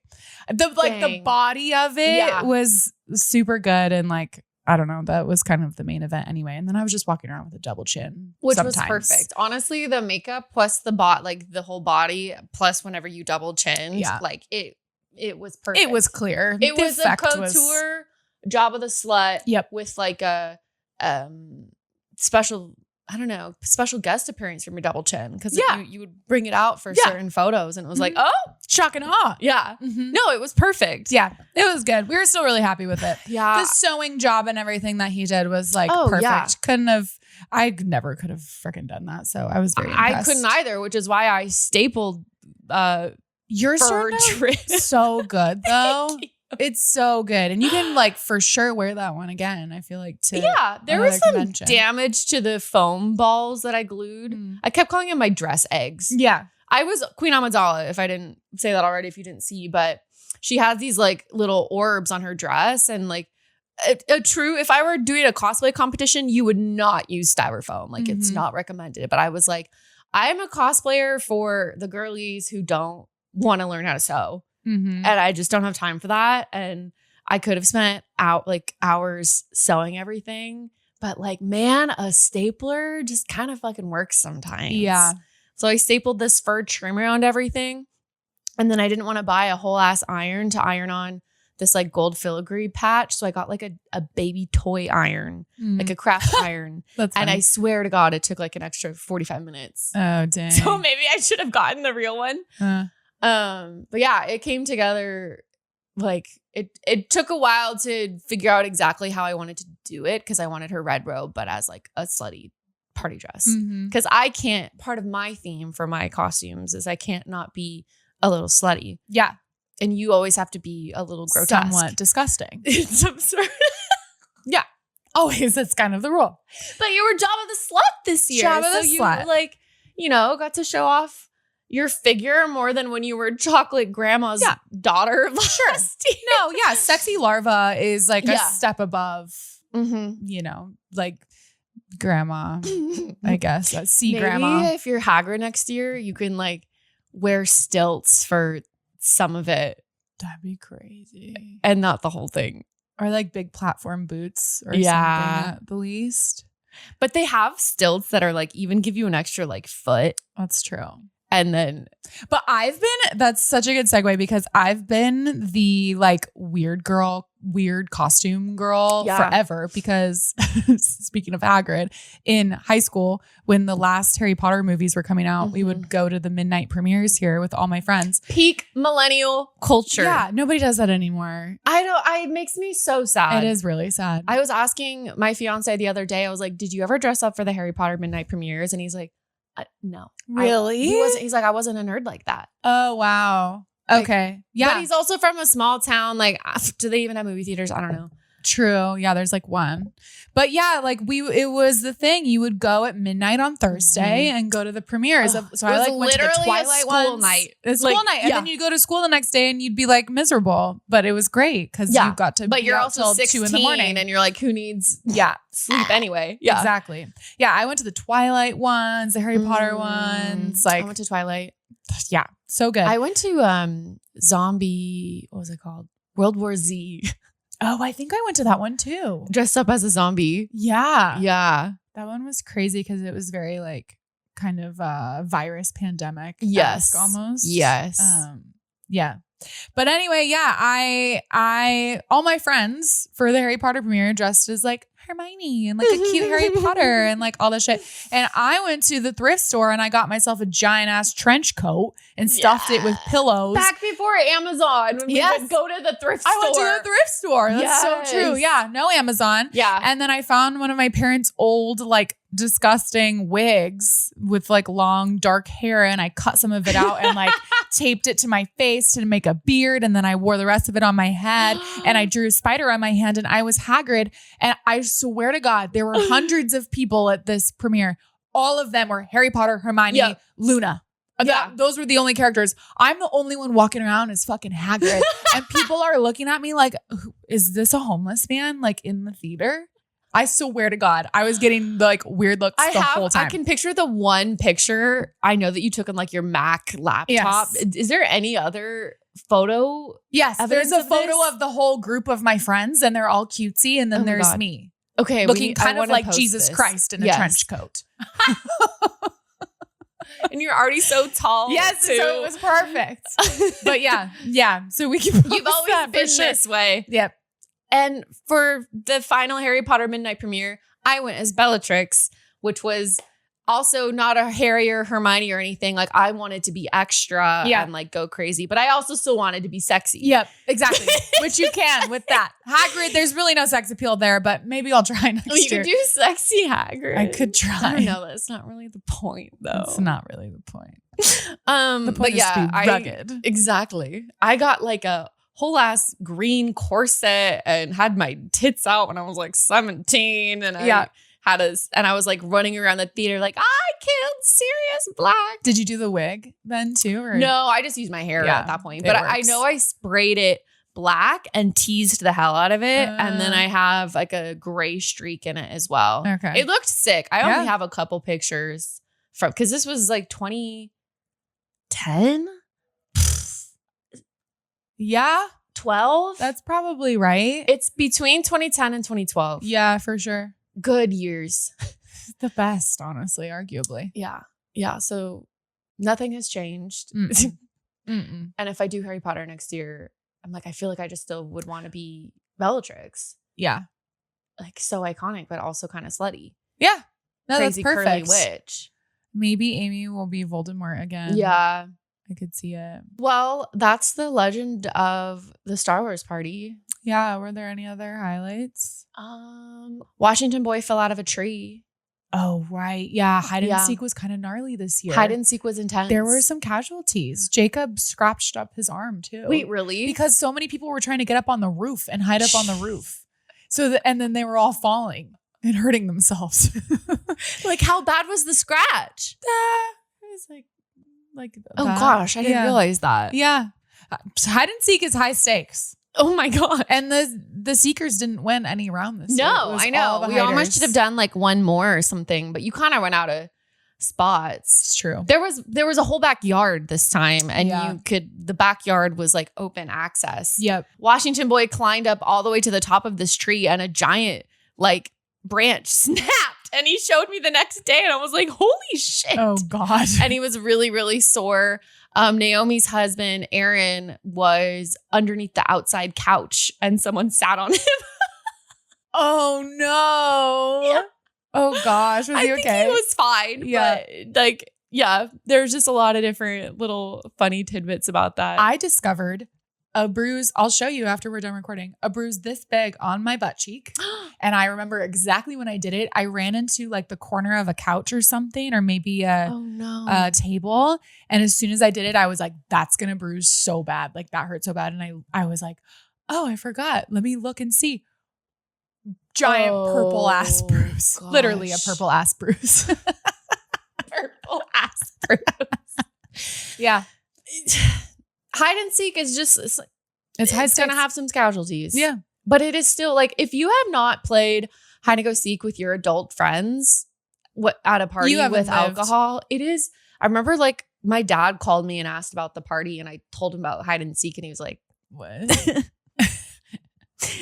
Speaker 2: The body of it was super good. And like, I don't know, that was kind of the main event anyway. And then I was just walking around with a double chin,
Speaker 1: which was perfect. Honestly, the makeup plus the whole body, plus whenever you double chinned, like it was perfect.
Speaker 2: It was clear.
Speaker 1: It was a couture Jabba the Slut with like a special I don't know, special guest appearance from your double chin. Because you would bring it out for certain photos and it was like, oh,
Speaker 2: shock and awe.
Speaker 1: Yeah. No, it was perfect.
Speaker 2: Yeah, it was good. We were still really happy with it.
Speaker 1: Yeah.
Speaker 2: The sewing job and everything that he did was like perfect. Yeah. I never could have freaking done that. So I was very impressed.
Speaker 1: I couldn't either, which is why I stapled
Speaker 2: your
Speaker 1: fur trim.
Speaker 2: So good though. It's so good. And you can like for sure wear that one again. I feel like
Speaker 1: there was some damage to the foam balls that I glued. I kept calling them my dress eggs.
Speaker 2: Yeah.
Speaker 1: I was Queen Amidala, if I didn't say that already, if you didn't see, but she has these like little orbs on her dress and like if I were doing a cosplay competition, you would not use styrofoam. Like it's not recommended. But I was like, I'm a cosplayer for the girlies who don't want to learn how to sew. And I just don't have time for that. And I could have spent hours sewing everything. But like, man, a stapler just kind of fucking works sometimes.
Speaker 2: Yeah.
Speaker 1: So I stapled this fur trim around everything. And then I didn't want to buy a whole ass iron to iron on this like gold filigree patch. So I got like a baby toy iron, like a craft iron.
Speaker 2: That's
Speaker 1: and
Speaker 2: funny.
Speaker 1: I swear to God, it took like an extra 45 minutes.
Speaker 2: Oh, dang.
Speaker 1: So maybe I should have gotten the real one. But yeah, it came together like it took a while to figure out exactly how I wanted to do it because I wanted her red robe, but as like a slutty party dress. Because I can't, part of my theme for my costumes is I can't not be a little slutty.
Speaker 2: Yeah.
Speaker 1: And you always have to be a little grotesque.
Speaker 2: Somewhat disgusting.
Speaker 1: It's absurd.
Speaker 2: Yeah. Always, that's kind of the rule.
Speaker 1: But you were Jabba the Slut this year.
Speaker 2: Jabba the Slut.
Speaker 1: Like, got to show off your figure more than when you were chocolate grandma's daughter.
Speaker 2: Sure. No, yeah. Sexy larva is like a step above, like grandma, I guess.
Speaker 1: Maybe
Speaker 2: grandma.
Speaker 1: If you're Hagrid next year, you can like wear stilts for some of it.
Speaker 2: That'd be crazy.
Speaker 1: And not the whole thing.
Speaker 2: Or like big platform boots or something at the least.
Speaker 1: But they have stilts that are like even give you an extra like foot.
Speaker 2: That's true.
Speaker 1: And then,
Speaker 2: but that's such a good segue because I've been the like weird costume girl forever because speaking of Hagrid, in high school, when the last Harry Potter movies were coming out, we would go to the midnight premieres here with all my friends.
Speaker 1: Peak millennial culture.
Speaker 2: Yeah. Nobody does that anymore.
Speaker 1: It makes me so sad.
Speaker 2: It is really sad.
Speaker 1: I was asking my fiance the other day, I was like, did you ever dress up for the Harry Potter midnight premieres? And he's like, no.
Speaker 2: Really?
Speaker 1: He's like, I wasn't a nerd like that.
Speaker 2: Oh, wow. Okay. Yeah.
Speaker 1: But he's also from a small town. Like, do they even have movie theaters? I don't know.
Speaker 2: True. Yeah, there's like one. But yeah, like it was the thing. You would go at midnight on Thursday and go to the premieres. So I like went to the Twilight
Speaker 1: school night.
Speaker 2: It's school night. And then you'd go to school the next day and you'd be like miserable. But it was great because you got to
Speaker 1: But you're also 16
Speaker 2: 2 in the morning.
Speaker 1: And you're like, who needs sleep anyway?
Speaker 2: Yeah. Exactly. Yeah, I went to the Twilight ones, the Harry Potter ones. Like
Speaker 1: I went to Twilight.
Speaker 2: Yeah, so good.
Speaker 1: I went to zombie, what was it called? World War Z.
Speaker 2: Oh, I think I went to that one too.
Speaker 1: Dressed up as a zombie.
Speaker 2: Yeah.
Speaker 1: Yeah.
Speaker 2: That one was crazy because it was very like kind of virus pandemic.
Speaker 1: Yes.
Speaker 2: Almost.
Speaker 1: Yes.
Speaker 2: Yeah. But anyway, yeah, I all my friends for the Harry Potter premiere dressed as like Hermione and like a cute Harry Potter and like all this shit. And I went to the thrift store and I got myself a giant ass trench coat and stuffed it with pillows.
Speaker 1: Back before Amazon, when we would go to the thrift store.
Speaker 2: I went to the thrift store. That's so true. Yeah, no Amazon.
Speaker 1: Yeah.
Speaker 2: And then I found one of my parents' old like disgusting wigs with like long dark hair and I cut some of it out and like taped it to my face to make a beard and then I wore the rest of it on my head and I drew a spider on my hand and I was Hagrid and I swear to God there were hundreds of people at this premiere. All of them were Harry Potter, Hermione, Luna. Yeah. Those were the only characters. I'm the only one walking around as fucking Hagrid and people are looking at me like, is this a homeless man like in the theater? I swear to God, I was getting like weird looks the whole time.
Speaker 1: I can picture the one picture I know that you took on like your Mac laptop.
Speaker 2: Yes.
Speaker 1: Is there any other photo?
Speaker 2: Yes, there's a photo of the whole group of my friends and they're all cutesy and then there's me.
Speaker 1: Okay.
Speaker 2: Looking kind of like Jesus Christ in a trench coat.
Speaker 1: And you're already so tall.
Speaker 2: Yes,
Speaker 1: too.
Speaker 2: so it was perfect. But yeah. So we can
Speaker 1: You've always been this way.
Speaker 2: Yep.
Speaker 1: And for the final Harry Potter midnight premiere, I went as Bellatrix, which was also not a Harry or Hermione or anything. Like I wanted to be extra and like go crazy, but I also still wanted to be sexy.
Speaker 2: Yep, exactly. Which you can with that. Hagrid, there's really no sex appeal there, but maybe I'll try next year.
Speaker 1: You could do sexy Hagrid.
Speaker 2: I could try.
Speaker 1: I don't know. That's not really the point though.
Speaker 2: It's not really the point.
Speaker 1: The
Speaker 2: point
Speaker 1: but
Speaker 2: is to be rugged.
Speaker 1: Exactly. I got like a whole ass green corset and had my tits out when I was like 17 and I was like running around the theater like I killed Sirius Black.
Speaker 2: Did you do the wig then too? Or?
Speaker 1: No, I just used my hair at that point. But I know I sprayed it black and teased the hell out of it. And then I have like a gray streak in it as well.
Speaker 2: Okay.
Speaker 1: It looked sick. I only have a couple pictures from because this was like 2010.
Speaker 2: Yeah.
Speaker 1: 12?
Speaker 2: That's probably right.
Speaker 1: It's between 2010 and 2012.
Speaker 2: Yeah, for sure.
Speaker 1: Good years.
Speaker 2: The best, honestly, arguably.
Speaker 1: Yeah. Yeah. So nothing has changed.
Speaker 2: Mm-mm.
Speaker 1: And if I do Harry Potter next year, I'm like, I feel like I just still would want to be Bellatrix.
Speaker 2: Yeah.
Speaker 1: Like so iconic, but also kind of slutty.
Speaker 2: Yeah. No,
Speaker 1: Crazy,
Speaker 2: that's perfect.
Speaker 1: curly witch.
Speaker 2: Maybe Amy will be Voldemort again.
Speaker 1: Yeah.
Speaker 2: I could see it.
Speaker 1: Well, that's the legend of the Star Wars party.
Speaker 2: Yeah. Were there any other highlights?
Speaker 1: Washington Boy fell out of a tree.
Speaker 2: Oh, right. Yeah. Hide and seek was kind of gnarly this year.
Speaker 1: Hide and seek was intense.
Speaker 2: There were some casualties. Jacob scratched up his arm too.
Speaker 1: Wait, really?
Speaker 2: Because so many people were trying to get up on the roof and hide up on the roof. And then they were all falling and hurting themselves.
Speaker 1: Like, how bad was the scratch?
Speaker 2: It was like
Speaker 1: oh
Speaker 2: that.
Speaker 1: gosh, I didn't realize that.
Speaker 2: Yeah. Hide and seek is high stakes.
Speaker 1: Oh my God.
Speaker 2: And the seekers didn't win any round this year.
Speaker 1: No, I know. We almost should have done like one more or something, but you kind of run out of spots.
Speaker 2: It's true.
Speaker 1: There was a whole backyard this time and the backyard was like open access.
Speaker 2: Yep.
Speaker 1: Washington Boy climbed up all the way to the top of this tree and a giant like branch snapped. And he showed me the next day and I was like, holy shit.
Speaker 2: Oh God.
Speaker 1: And he was really, really sore. Naomi's husband, Aaron, was underneath the outside couch and someone sat on him.
Speaker 2: Oh no.
Speaker 1: Yeah.
Speaker 2: Oh gosh. Was he okay?
Speaker 1: I think he was fine.
Speaker 2: Yeah.
Speaker 1: But like, yeah, there's just a lot of different little funny tidbits about that.
Speaker 2: I discovered a bruise. I'll show you after we're done recording. A bruise this big on my butt cheek. And I remember exactly when I did it. I ran into like the corner of a couch or something, or maybe a table. And as soon as I did it, I was like, that's going to bruise so bad. Like that hurt so bad. And I was like, oh, I forgot. Let me look and see. Giant purple ass bruise.
Speaker 1: Gosh.
Speaker 2: Literally a purple ass bruise.
Speaker 1: Purple ass bruise.
Speaker 2: Yeah.
Speaker 1: Hide and seek is just, it's going to have some casualties.
Speaker 2: Yeah.
Speaker 1: But it is still like, if you have not played hide and go seek with your adult friends at a party with alcohol, it is. I remember like my dad called me and asked about the party and I told him about hide and seek and he was like,
Speaker 2: what?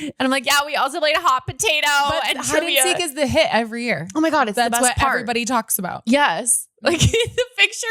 Speaker 1: And I'm like, yeah, we also played a hot potato.
Speaker 2: But
Speaker 1: and
Speaker 2: hide and seek is the hit every year.
Speaker 1: Oh my God, it's
Speaker 2: That's
Speaker 1: the best
Speaker 2: what
Speaker 1: part.
Speaker 2: everybody talks about.
Speaker 1: Yes. Like the picture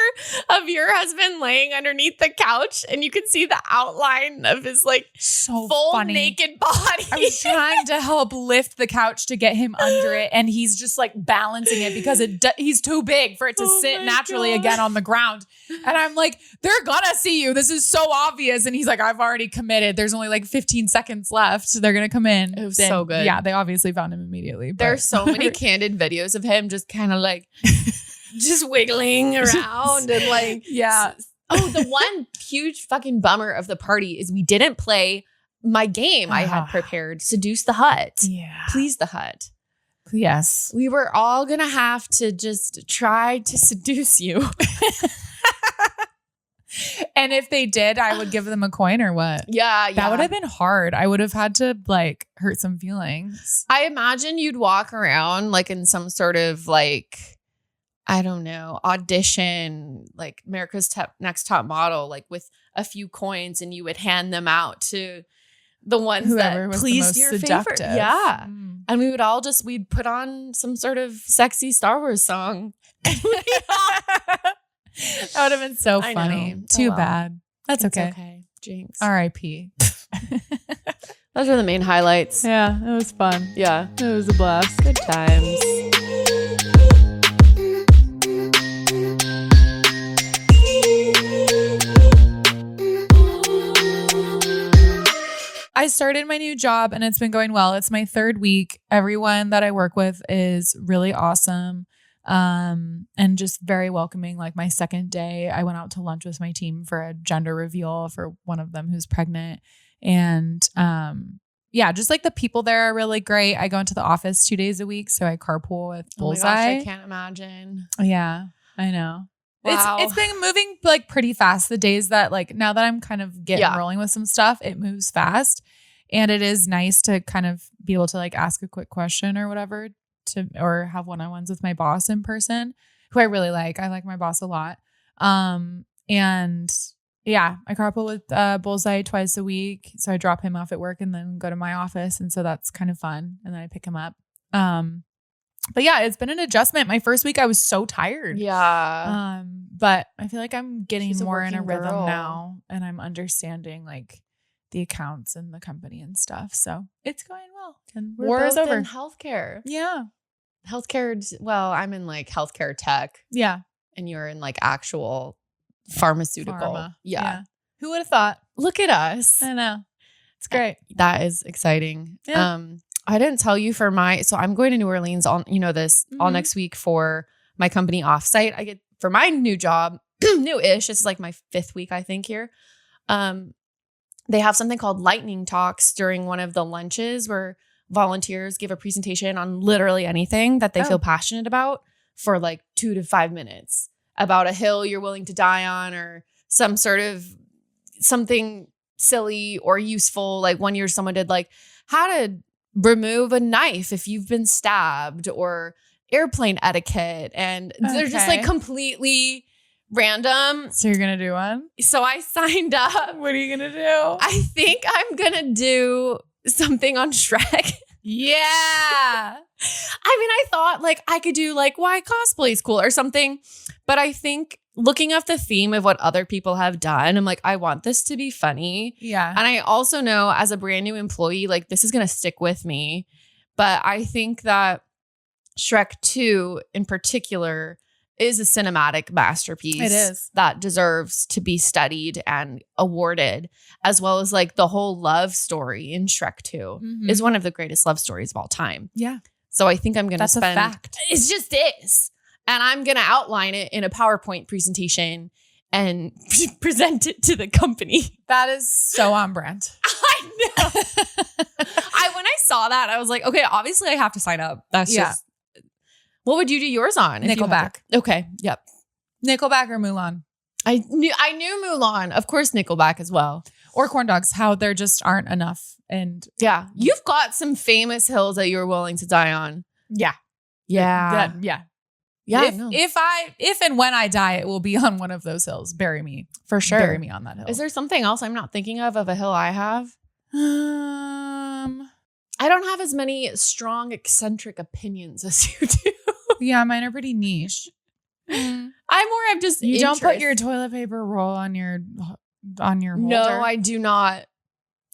Speaker 1: of your husband laying underneath the couch and you can see the outline of his like
Speaker 2: so
Speaker 1: full
Speaker 2: funny.
Speaker 1: naked body.
Speaker 2: I was trying to help lift the couch to get him under it and he's just like balancing it because he's too big for it to sit naturally again on the ground. And I'm like, they're gonna see you. This is so obvious. And he's like, I've already committed. There's only like 15 seconds left. So they're gonna come in.
Speaker 1: It was so good.
Speaker 2: Yeah, they obviously found him immediately.
Speaker 1: There's so many candid videos of him just kind of like just wiggling around and like,
Speaker 2: yeah.
Speaker 1: Oh, the one huge fucking bummer of the party is we didn't play my game I had prepared, Seduce the Hut.
Speaker 2: Yeah.
Speaker 1: Please the Hut.
Speaker 2: Yes.
Speaker 1: We were all going to have to just try to seduce you.
Speaker 2: And if they did, I would give them a coin or what?
Speaker 1: Yeah.
Speaker 2: That would have been hard. I would have had to like hurt some feelings.
Speaker 1: I imagine you'd walk around like in some sort of like, I don't know, audition, like America's Next Top Model, like with a few coins and you would hand them out to the ones
Speaker 2: whoever
Speaker 1: that
Speaker 2: was
Speaker 1: pleased
Speaker 2: the most
Speaker 1: your
Speaker 2: seductive.
Speaker 1: favorite. Yeah. And we would all we'd put on some sort of sexy Star Wars song.
Speaker 2: That would have been so funny. Too bad. That's okay.
Speaker 1: Okay. Jinx.
Speaker 2: R.I.P.
Speaker 1: Those are the main highlights.
Speaker 2: Yeah, it was fun.
Speaker 1: Yeah.
Speaker 2: It was a blast.
Speaker 1: Good times.
Speaker 2: I started my new job and it's been going well. It's my 3rd week. Everyone that I work with is really awesome. And just very welcoming. Like my 2nd day, I went out to lunch with my team for a gender reveal for one of them who's pregnant. And, yeah, just like the people there are really great. I go into the office 2 days a week. So I carpool with Bullseye.
Speaker 1: Oh my gosh, I can't imagine.
Speaker 2: Yeah, I know.
Speaker 1: Wow.
Speaker 2: It's been moving like pretty fast. The days that like now that I'm kind of getting rolling with some stuff, it moves fast. And it is nice to kind of be able to like ask a quick question or whatever or have one-on-ones with my boss in person, who I really like. I like my boss a lot. And yeah, I carpool with Bullseye twice a week. So I drop him off at work and then go to my office. And so that's kind of fun. And then I pick him up. But yeah, it's been an adjustment. My first week, I was so tired.
Speaker 1: Yeah.
Speaker 2: But I feel like I'm getting more in a rhythm
Speaker 1: girl.
Speaker 2: now, and I'm understanding like the accounts and the company and stuff. So it's going well. And war is over.
Speaker 1: In healthcare.
Speaker 2: Yeah.
Speaker 1: Healthcare. Well, I'm in like healthcare tech.
Speaker 2: Yeah.
Speaker 1: And you're in like actual pharmaceutical.
Speaker 2: Pharma.
Speaker 1: Yeah.
Speaker 2: Who would have thought?
Speaker 1: Look at us.
Speaker 2: I know. It's great.
Speaker 1: That is exciting.
Speaker 2: Yeah.
Speaker 1: I didn't tell you so I'm going to New Orleans all next week for my company offsite. I get for my new job, new-ish. This is like my 5th week, I think, here. They have something called lightning talks during one of the lunches where volunteers give a presentation on literally anything that they feel passionate about for like 2 to 5 minutes about a hill you're willing to die on or some sort of something silly or useful. Like one year someone did like how to remove a knife if you've been stabbed or airplane etiquette. And they're just like completely random.
Speaker 2: So you're going to do one?
Speaker 1: So I signed up.
Speaker 2: What are you going to do?
Speaker 1: I think I'm going to do something on Shrek.
Speaker 2: Yeah.
Speaker 1: I mean, I thought like I could do like why cosplay is cool or something. But I think looking up the theme of what other people have done, I'm like, I want this to be funny.
Speaker 2: Yeah.
Speaker 1: And I also know as a brand new employee, like this is going to stick with me. But I think that Shrek 2 in particular is a cinematic masterpiece.
Speaker 2: It is.
Speaker 1: That deserves to be studied and awarded, as well as like the whole love story in Shrek 2 is one of the greatest love stories of all time.
Speaker 2: Yeah.
Speaker 1: So I think I'm going to spend.
Speaker 2: That's a fact.
Speaker 1: It just is. And I'm going to outline it in a PowerPoint presentation and present it to the company.
Speaker 2: That is so on brand.
Speaker 1: I know. When I saw that, I was like, okay, obviously I have to sign up. That's just. What would you do yours on?
Speaker 2: Nickelback.
Speaker 1: Okay. Yep.
Speaker 2: Nickelback or Mulan.
Speaker 1: I knew Mulan. Of course, Nickelback as well.
Speaker 2: Or Corn Dogs. How there just aren't enough. And
Speaker 1: yeah, you've got some famous hills that you're willing to die on.
Speaker 2: Yeah.
Speaker 1: Yeah.
Speaker 2: Yeah. If and when I die, it will be on one of those hills. Bury me.
Speaker 1: For sure.
Speaker 2: Bury me on that hill.
Speaker 1: Is there something else I'm not thinking of a hill I have? I don't have as many strong eccentric opinions as you do.
Speaker 2: Yeah, mine are pretty niche.
Speaker 1: I'm more of just
Speaker 2: you don't put your toilet paper roll on your holder.
Speaker 1: No, I do not.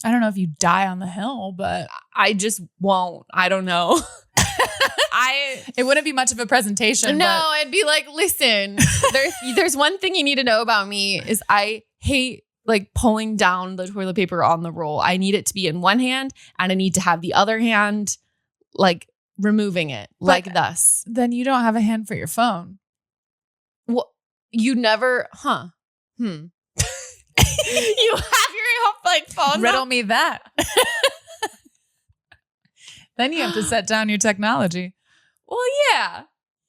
Speaker 2: I don't know if you die on the hill, but
Speaker 1: I just won't. I don't know.
Speaker 2: It wouldn't be much of a presentation.
Speaker 1: No, it'd be like, listen, there's one thing you need to know about me is I hate like pulling down the toilet paper on the roll. I need it to be in one hand and I need to have the other hand like removing it like thus.
Speaker 2: Then you don't have a hand for your phone.
Speaker 1: Well, you never, You have your like phone.
Speaker 2: Riddle me that. Then you have to set down your technology.
Speaker 1: Well, yeah.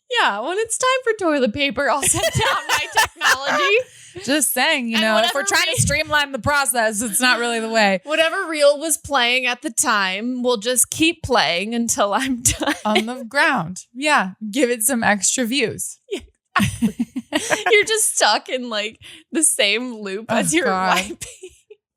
Speaker 1: Yeah, when it's time for toilet paper, I'll set down my technology.
Speaker 2: Just saying, if we're trying to streamline the process, it's not really the way.
Speaker 1: Whatever reel was playing at the time, we'll just keep playing until I'm done.
Speaker 2: On the ground. Yeah. Give it some extra views.
Speaker 1: Yeah, exactly. You're just stuck in like the same loop as you're wiping.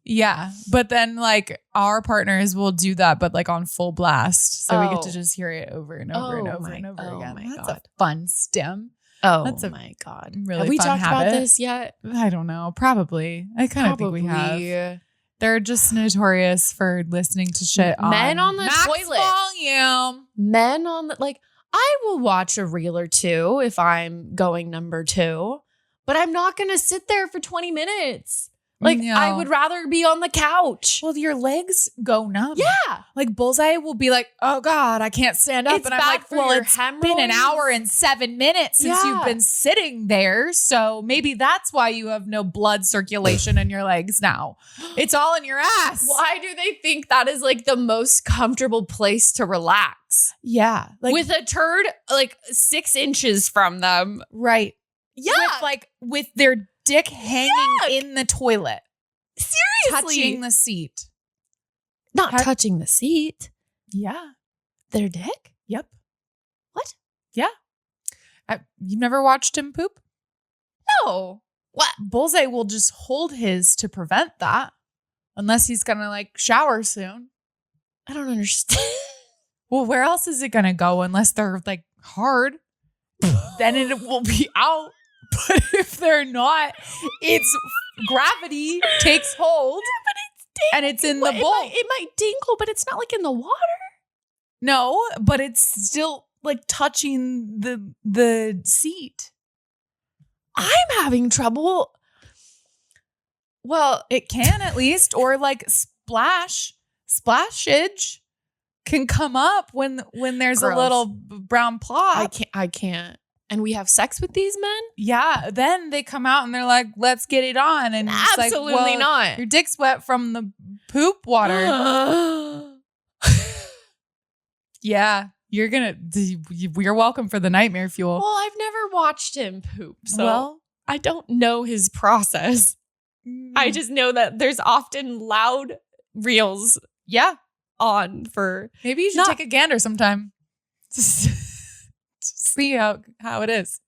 Speaker 2: Yeah. But then like our partners will do that, but like on full blast. So we get to just hear it over and over and over and over again.
Speaker 1: My
Speaker 2: That's
Speaker 1: God.
Speaker 2: a fun stim.
Speaker 1: Oh,
Speaker 2: that's
Speaker 1: my God.
Speaker 2: Really
Speaker 1: have we
Speaker 2: fun
Speaker 1: talked
Speaker 2: habit.
Speaker 1: about this yet?
Speaker 2: I don't know. Probably. I kind of think we have. They're just notorious for listening to shit
Speaker 1: Men on the
Speaker 2: max
Speaker 1: toilet.
Speaker 2: volume.
Speaker 1: Men on the, like, I will watch a reel or two if I'm going number 2, but I'm not going to sit there for 20 minutes. Like,
Speaker 2: No.
Speaker 1: I would rather be on the couch.
Speaker 2: Well, your legs go numb.
Speaker 1: Yeah.
Speaker 2: Like Bullseye will be like, oh God, I can't stand up.
Speaker 1: It's
Speaker 2: and I'm
Speaker 1: bad
Speaker 2: like,
Speaker 1: for
Speaker 2: well,
Speaker 1: your
Speaker 2: it's been an
Speaker 1: hemorrhoids.
Speaker 2: hour and 7 minutes since you've
Speaker 1: Yeah.
Speaker 2: been sitting there. So maybe that's why you have no blood circulation in your legs now. It's all in your ass.
Speaker 1: Why do they think that is like the most comfortable place to relax?
Speaker 2: Yeah. Like,
Speaker 1: With a turd like 6 inches from them.
Speaker 2: right.
Speaker 1: Yeah.
Speaker 2: With their dick hanging in the toilet.
Speaker 1: Seriously.
Speaker 2: Touching the seat.
Speaker 1: Not touching the seat.
Speaker 2: Yeah.
Speaker 1: Their dick?
Speaker 2: Yep.
Speaker 1: What?
Speaker 2: Yeah. You've never watched him poop?
Speaker 1: No. What?
Speaker 2: Bullseye will just hold his to prevent that. Unless he's going to like shower soon.
Speaker 1: I don't understand.
Speaker 2: Well, where else is it going to go unless they're like hard? Then it will be out. But if they're not, it's gravity takes hold.
Speaker 1: But it's
Speaker 2: and it's in the bowl.
Speaker 1: It might dingle, but it's not like in the water.
Speaker 2: No, but it's still like touching the seat.
Speaker 1: I'm having trouble. Well,
Speaker 2: It can at least, or like splashage can come up when there's
Speaker 1: Gross.
Speaker 2: a little brown plot.
Speaker 1: I can't. And we have sex with these men?
Speaker 2: Yeah, then they come out and they're like, "Let's get it on." And it's like,
Speaker 1: Absolutely
Speaker 2: well,
Speaker 1: not.
Speaker 2: Your dick's wet from the poop water. Yeah, you're welcome for the nightmare fuel.
Speaker 1: Well, I've never watched him poop, so
Speaker 2: Well,
Speaker 1: I don't know his process. I just know that there's often loud reels
Speaker 2: yeah,
Speaker 1: on for
Speaker 2: maybe you should take a gander sometime. Just see how it is.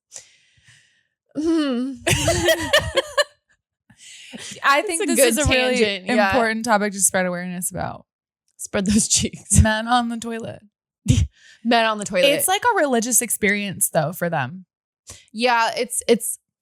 Speaker 2: I think
Speaker 1: a
Speaker 2: this
Speaker 1: good
Speaker 2: is a really
Speaker 1: tangent, yeah.
Speaker 2: important topic to spread awareness about.
Speaker 1: Spread those cheeks.
Speaker 2: Men on the toilet.
Speaker 1: Men on the toilet.
Speaker 2: It's like a religious experience though for them.
Speaker 1: Yeah, it's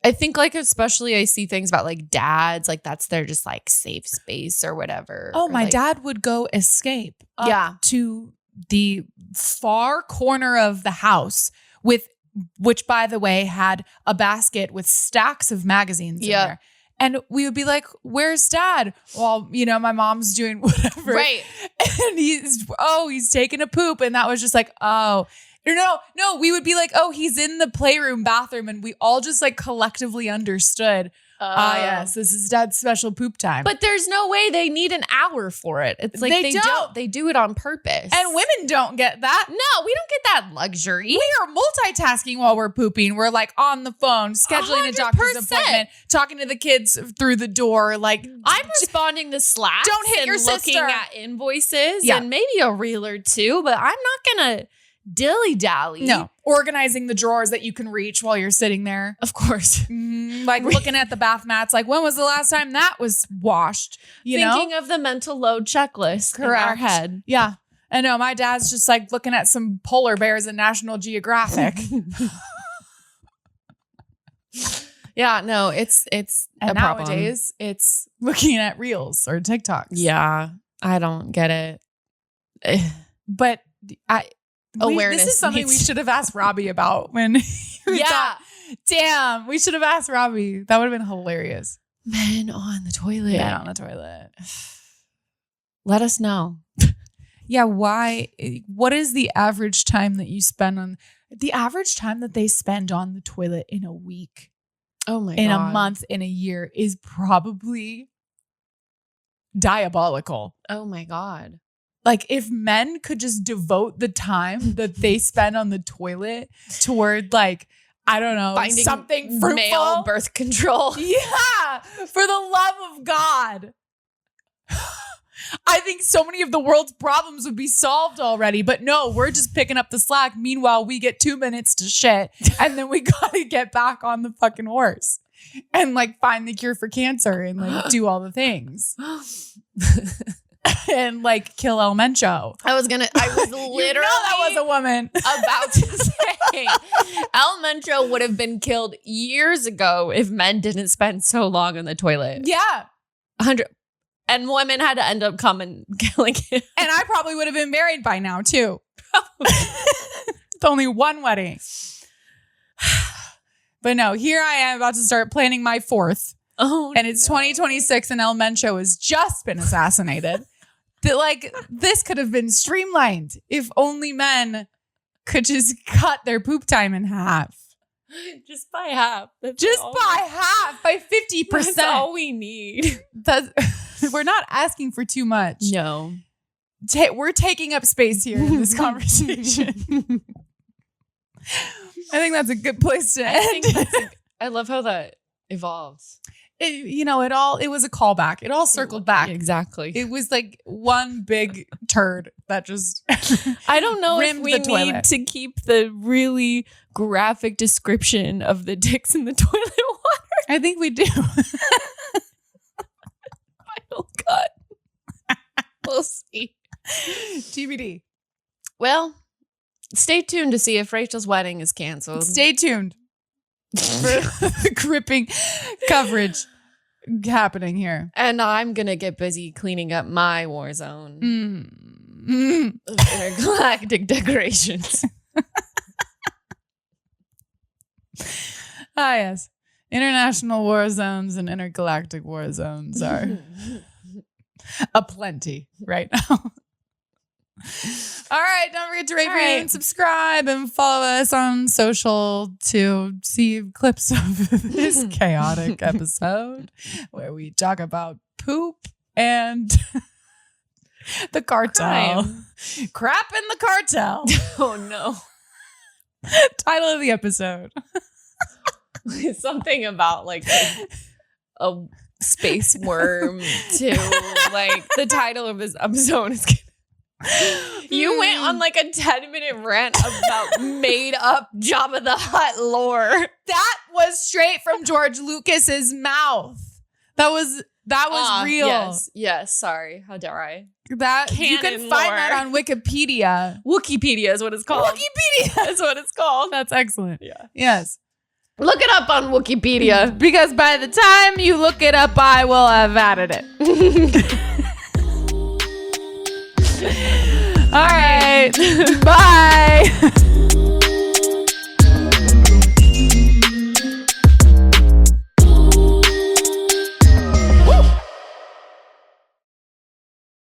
Speaker 1: I think like especially I see things about like dads, like that's their just like safe space or whatever.
Speaker 2: Oh,
Speaker 1: Or,
Speaker 2: my
Speaker 1: like,
Speaker 2: dad would go escape up
Speaker 1: Yeah.
Speaker 2: to the far corner of the house which by the way had a basket with stacks of magazines in
Speaker 1: Yeah.
Speaker 2: there. And we would be like, "Where's dad?" Well, my mom's doing whatever.
Speaker 1: Right.
Speaker 2: And he's taking a poop. And that was just like, oh, no. We would be like, oh, he's in the playroom bathroom. And we all just like collectively understood, yes, this is dad's special poop time.
Speaker 1: But there's no way they need an hour for it. It's like
Speaker 2: They
Speaker 1: they don't.
Speaker 2: don't.
Speaker 1: They do it on purpose.
Speaker 2: And women don't get that.
Speaker 1: No, we don't get that luxury.
Speaker 2: We are multitasking while we're pooping. We're like on the phone, scheduling a doctor's
Speaker 1: 100%.
Speaker 2: appointment, talking to the kids through the door. Like
Speaker 1: I'm responding to Slack.
Speaker 2: Don't hit
Speaker 1: and
Speaker 2: your
Speaker 1: looking
Speaker 2: sister.
Speaker 1: at invoices
Speaker 2: Yeah.
Speaker 1: and maybe a reel or two, but I'm not gonna dilly-dally.
Speaker 2: no, organizing the drawers that you can reach while you're sitting there.
Speaker 1: Of course.
Speaker 2: Like looking at the bath mats. Like when was the last time that was washed?
Speaker 1: Thinking of the mental load checklist in our
Speaker 2: Correct.
Speaker 1: head.
Speaker 2: Yeah. I know. My dad's just like looking at some polar bears in National Geographic.
Speaker 1: Yeah, no, it's
Speaker 2: And
Speaker 1: a problem.
Speaker 2: nowadays it's looking at reels or TikToks.
Speaker 1: Yeah, I don't get it.
Speaker 2: But
Speaker 1: Awareness
Speaker 2: this is something we
Speaker 1: needs-
Speaker 2: should have asked Robbie about when we
Speaker 1: Yeah.
Speaker 2: thought, damn, we should have asked Robbie. That would have been hilarious.
Speaker 1: Men on the toilet.
Speaker 2: Men on the toilet.
Speaker 1: Let us know.
Speaker 2: Yeah, why? What is the average time that you spend on the average time that they spend on the toilet in a week,
Speaker 1: Oh my
Speaker 2: in
Speaker 1: god.
Speaker 2: a month, in a year is probably diabolical.
Speaker 1: Oh my god.
Speaker 2: Like if men could just devote the time that they spend on the toilet toward like, I don't know,
Speaker 1: Finding
Speaker 2: something fruitful.
Speaker 1: male birth control.
Speaker 2: Yeah, for the love of God. I think so many of the world's problems would be solved already, but no, we're just picking up the slack. Meanwhile, we get 2 minutes to shit and then we gotta get back on the fucking horse and like find the cure for cancer and like do all the things and like kill El Mencho.
Speaker 1: I was literally
Speaker 2: that was a woman.
Speaker 1: about to say El Mencho would have been killed years ago if men didn't spend so long on the toilet.
Speaker 2: Yeah.
Speaker 1: 100. And women had to end up coming killing him.
Speaker 2: And I probably would have been married by now too. It's only one wedding. But no, here I am about to start planning my fourth.
Speaker 1: Oh,
Speaker 2: and it's 2026 and El Mencho has just been assassinated. That like this could have been streamlined if only men could just cut their poop time in half.
Speaker 1: Just by half.
Speaker 2: By half, by 50%.
Speaker 1: That's all we need.
Speaker 2: We're not asking for too much.
Speaker 1: No.
Speaker 2: We're taking up space here in this conversation. I think that's a good place to end.
Speaker 1: I love how that evolves.
Speaker 2: It was a callback. It all circled back.
Speaker 1: Exactly.
Speaker 2: It was like one big turd that just
Speaker 1: I don't know if we
Speaker 2: need
Speaker 1: to keep the really graphic description of the dicks in the toilet water.
Speaker 2: I think we do.
Speaker 1: Final cut. We'll see.
Speaker 2: TBD.
Speaker 1: Well, stay tuned to see if Rachel's wedding is canceled.
Speaker 2: Stay tuned for gripping coverage happening here.
Speaker 1: And I'm going to get busy cleaning up my war zone. Of intergalactic decorations.
Speaker 2: Yes. International war zones and intergalactic war zones are aplenty right now. All right. Don't forget to rate, review, and subscribe, and follow us on social to see clips of this chaotic episode where we talk about poop and the cartel. Crap in the cartel.
Speaker 1: Oh, no.
Speaker 2: Title of the episode.
Speaker 1: Something about like a space worm to like the title of this episode is You went on like a 10-minute rant about made up Jabba the Hutt lore.
Speaker 2: That was straight from George Lucas's mouth. That was real.
Speaker 1: Yes. Sorry. How dare I?
Speaker 2: That you can find
Speaker 1: lore.
Speaker 2: that on Wikipedia.
Speaker 1: Wikipedia is what it's called.
Speaker 2: Wikipedia
Speaker 1: is what it's called.
Speaker 2: That's excellent.
Speaker 1: Yeah.
Speaker 2: Yes.
Speaker 1: Look it up on Wikipedia.
Speaker 2: Because by the time you look it up, I will have added it. All right. Bye.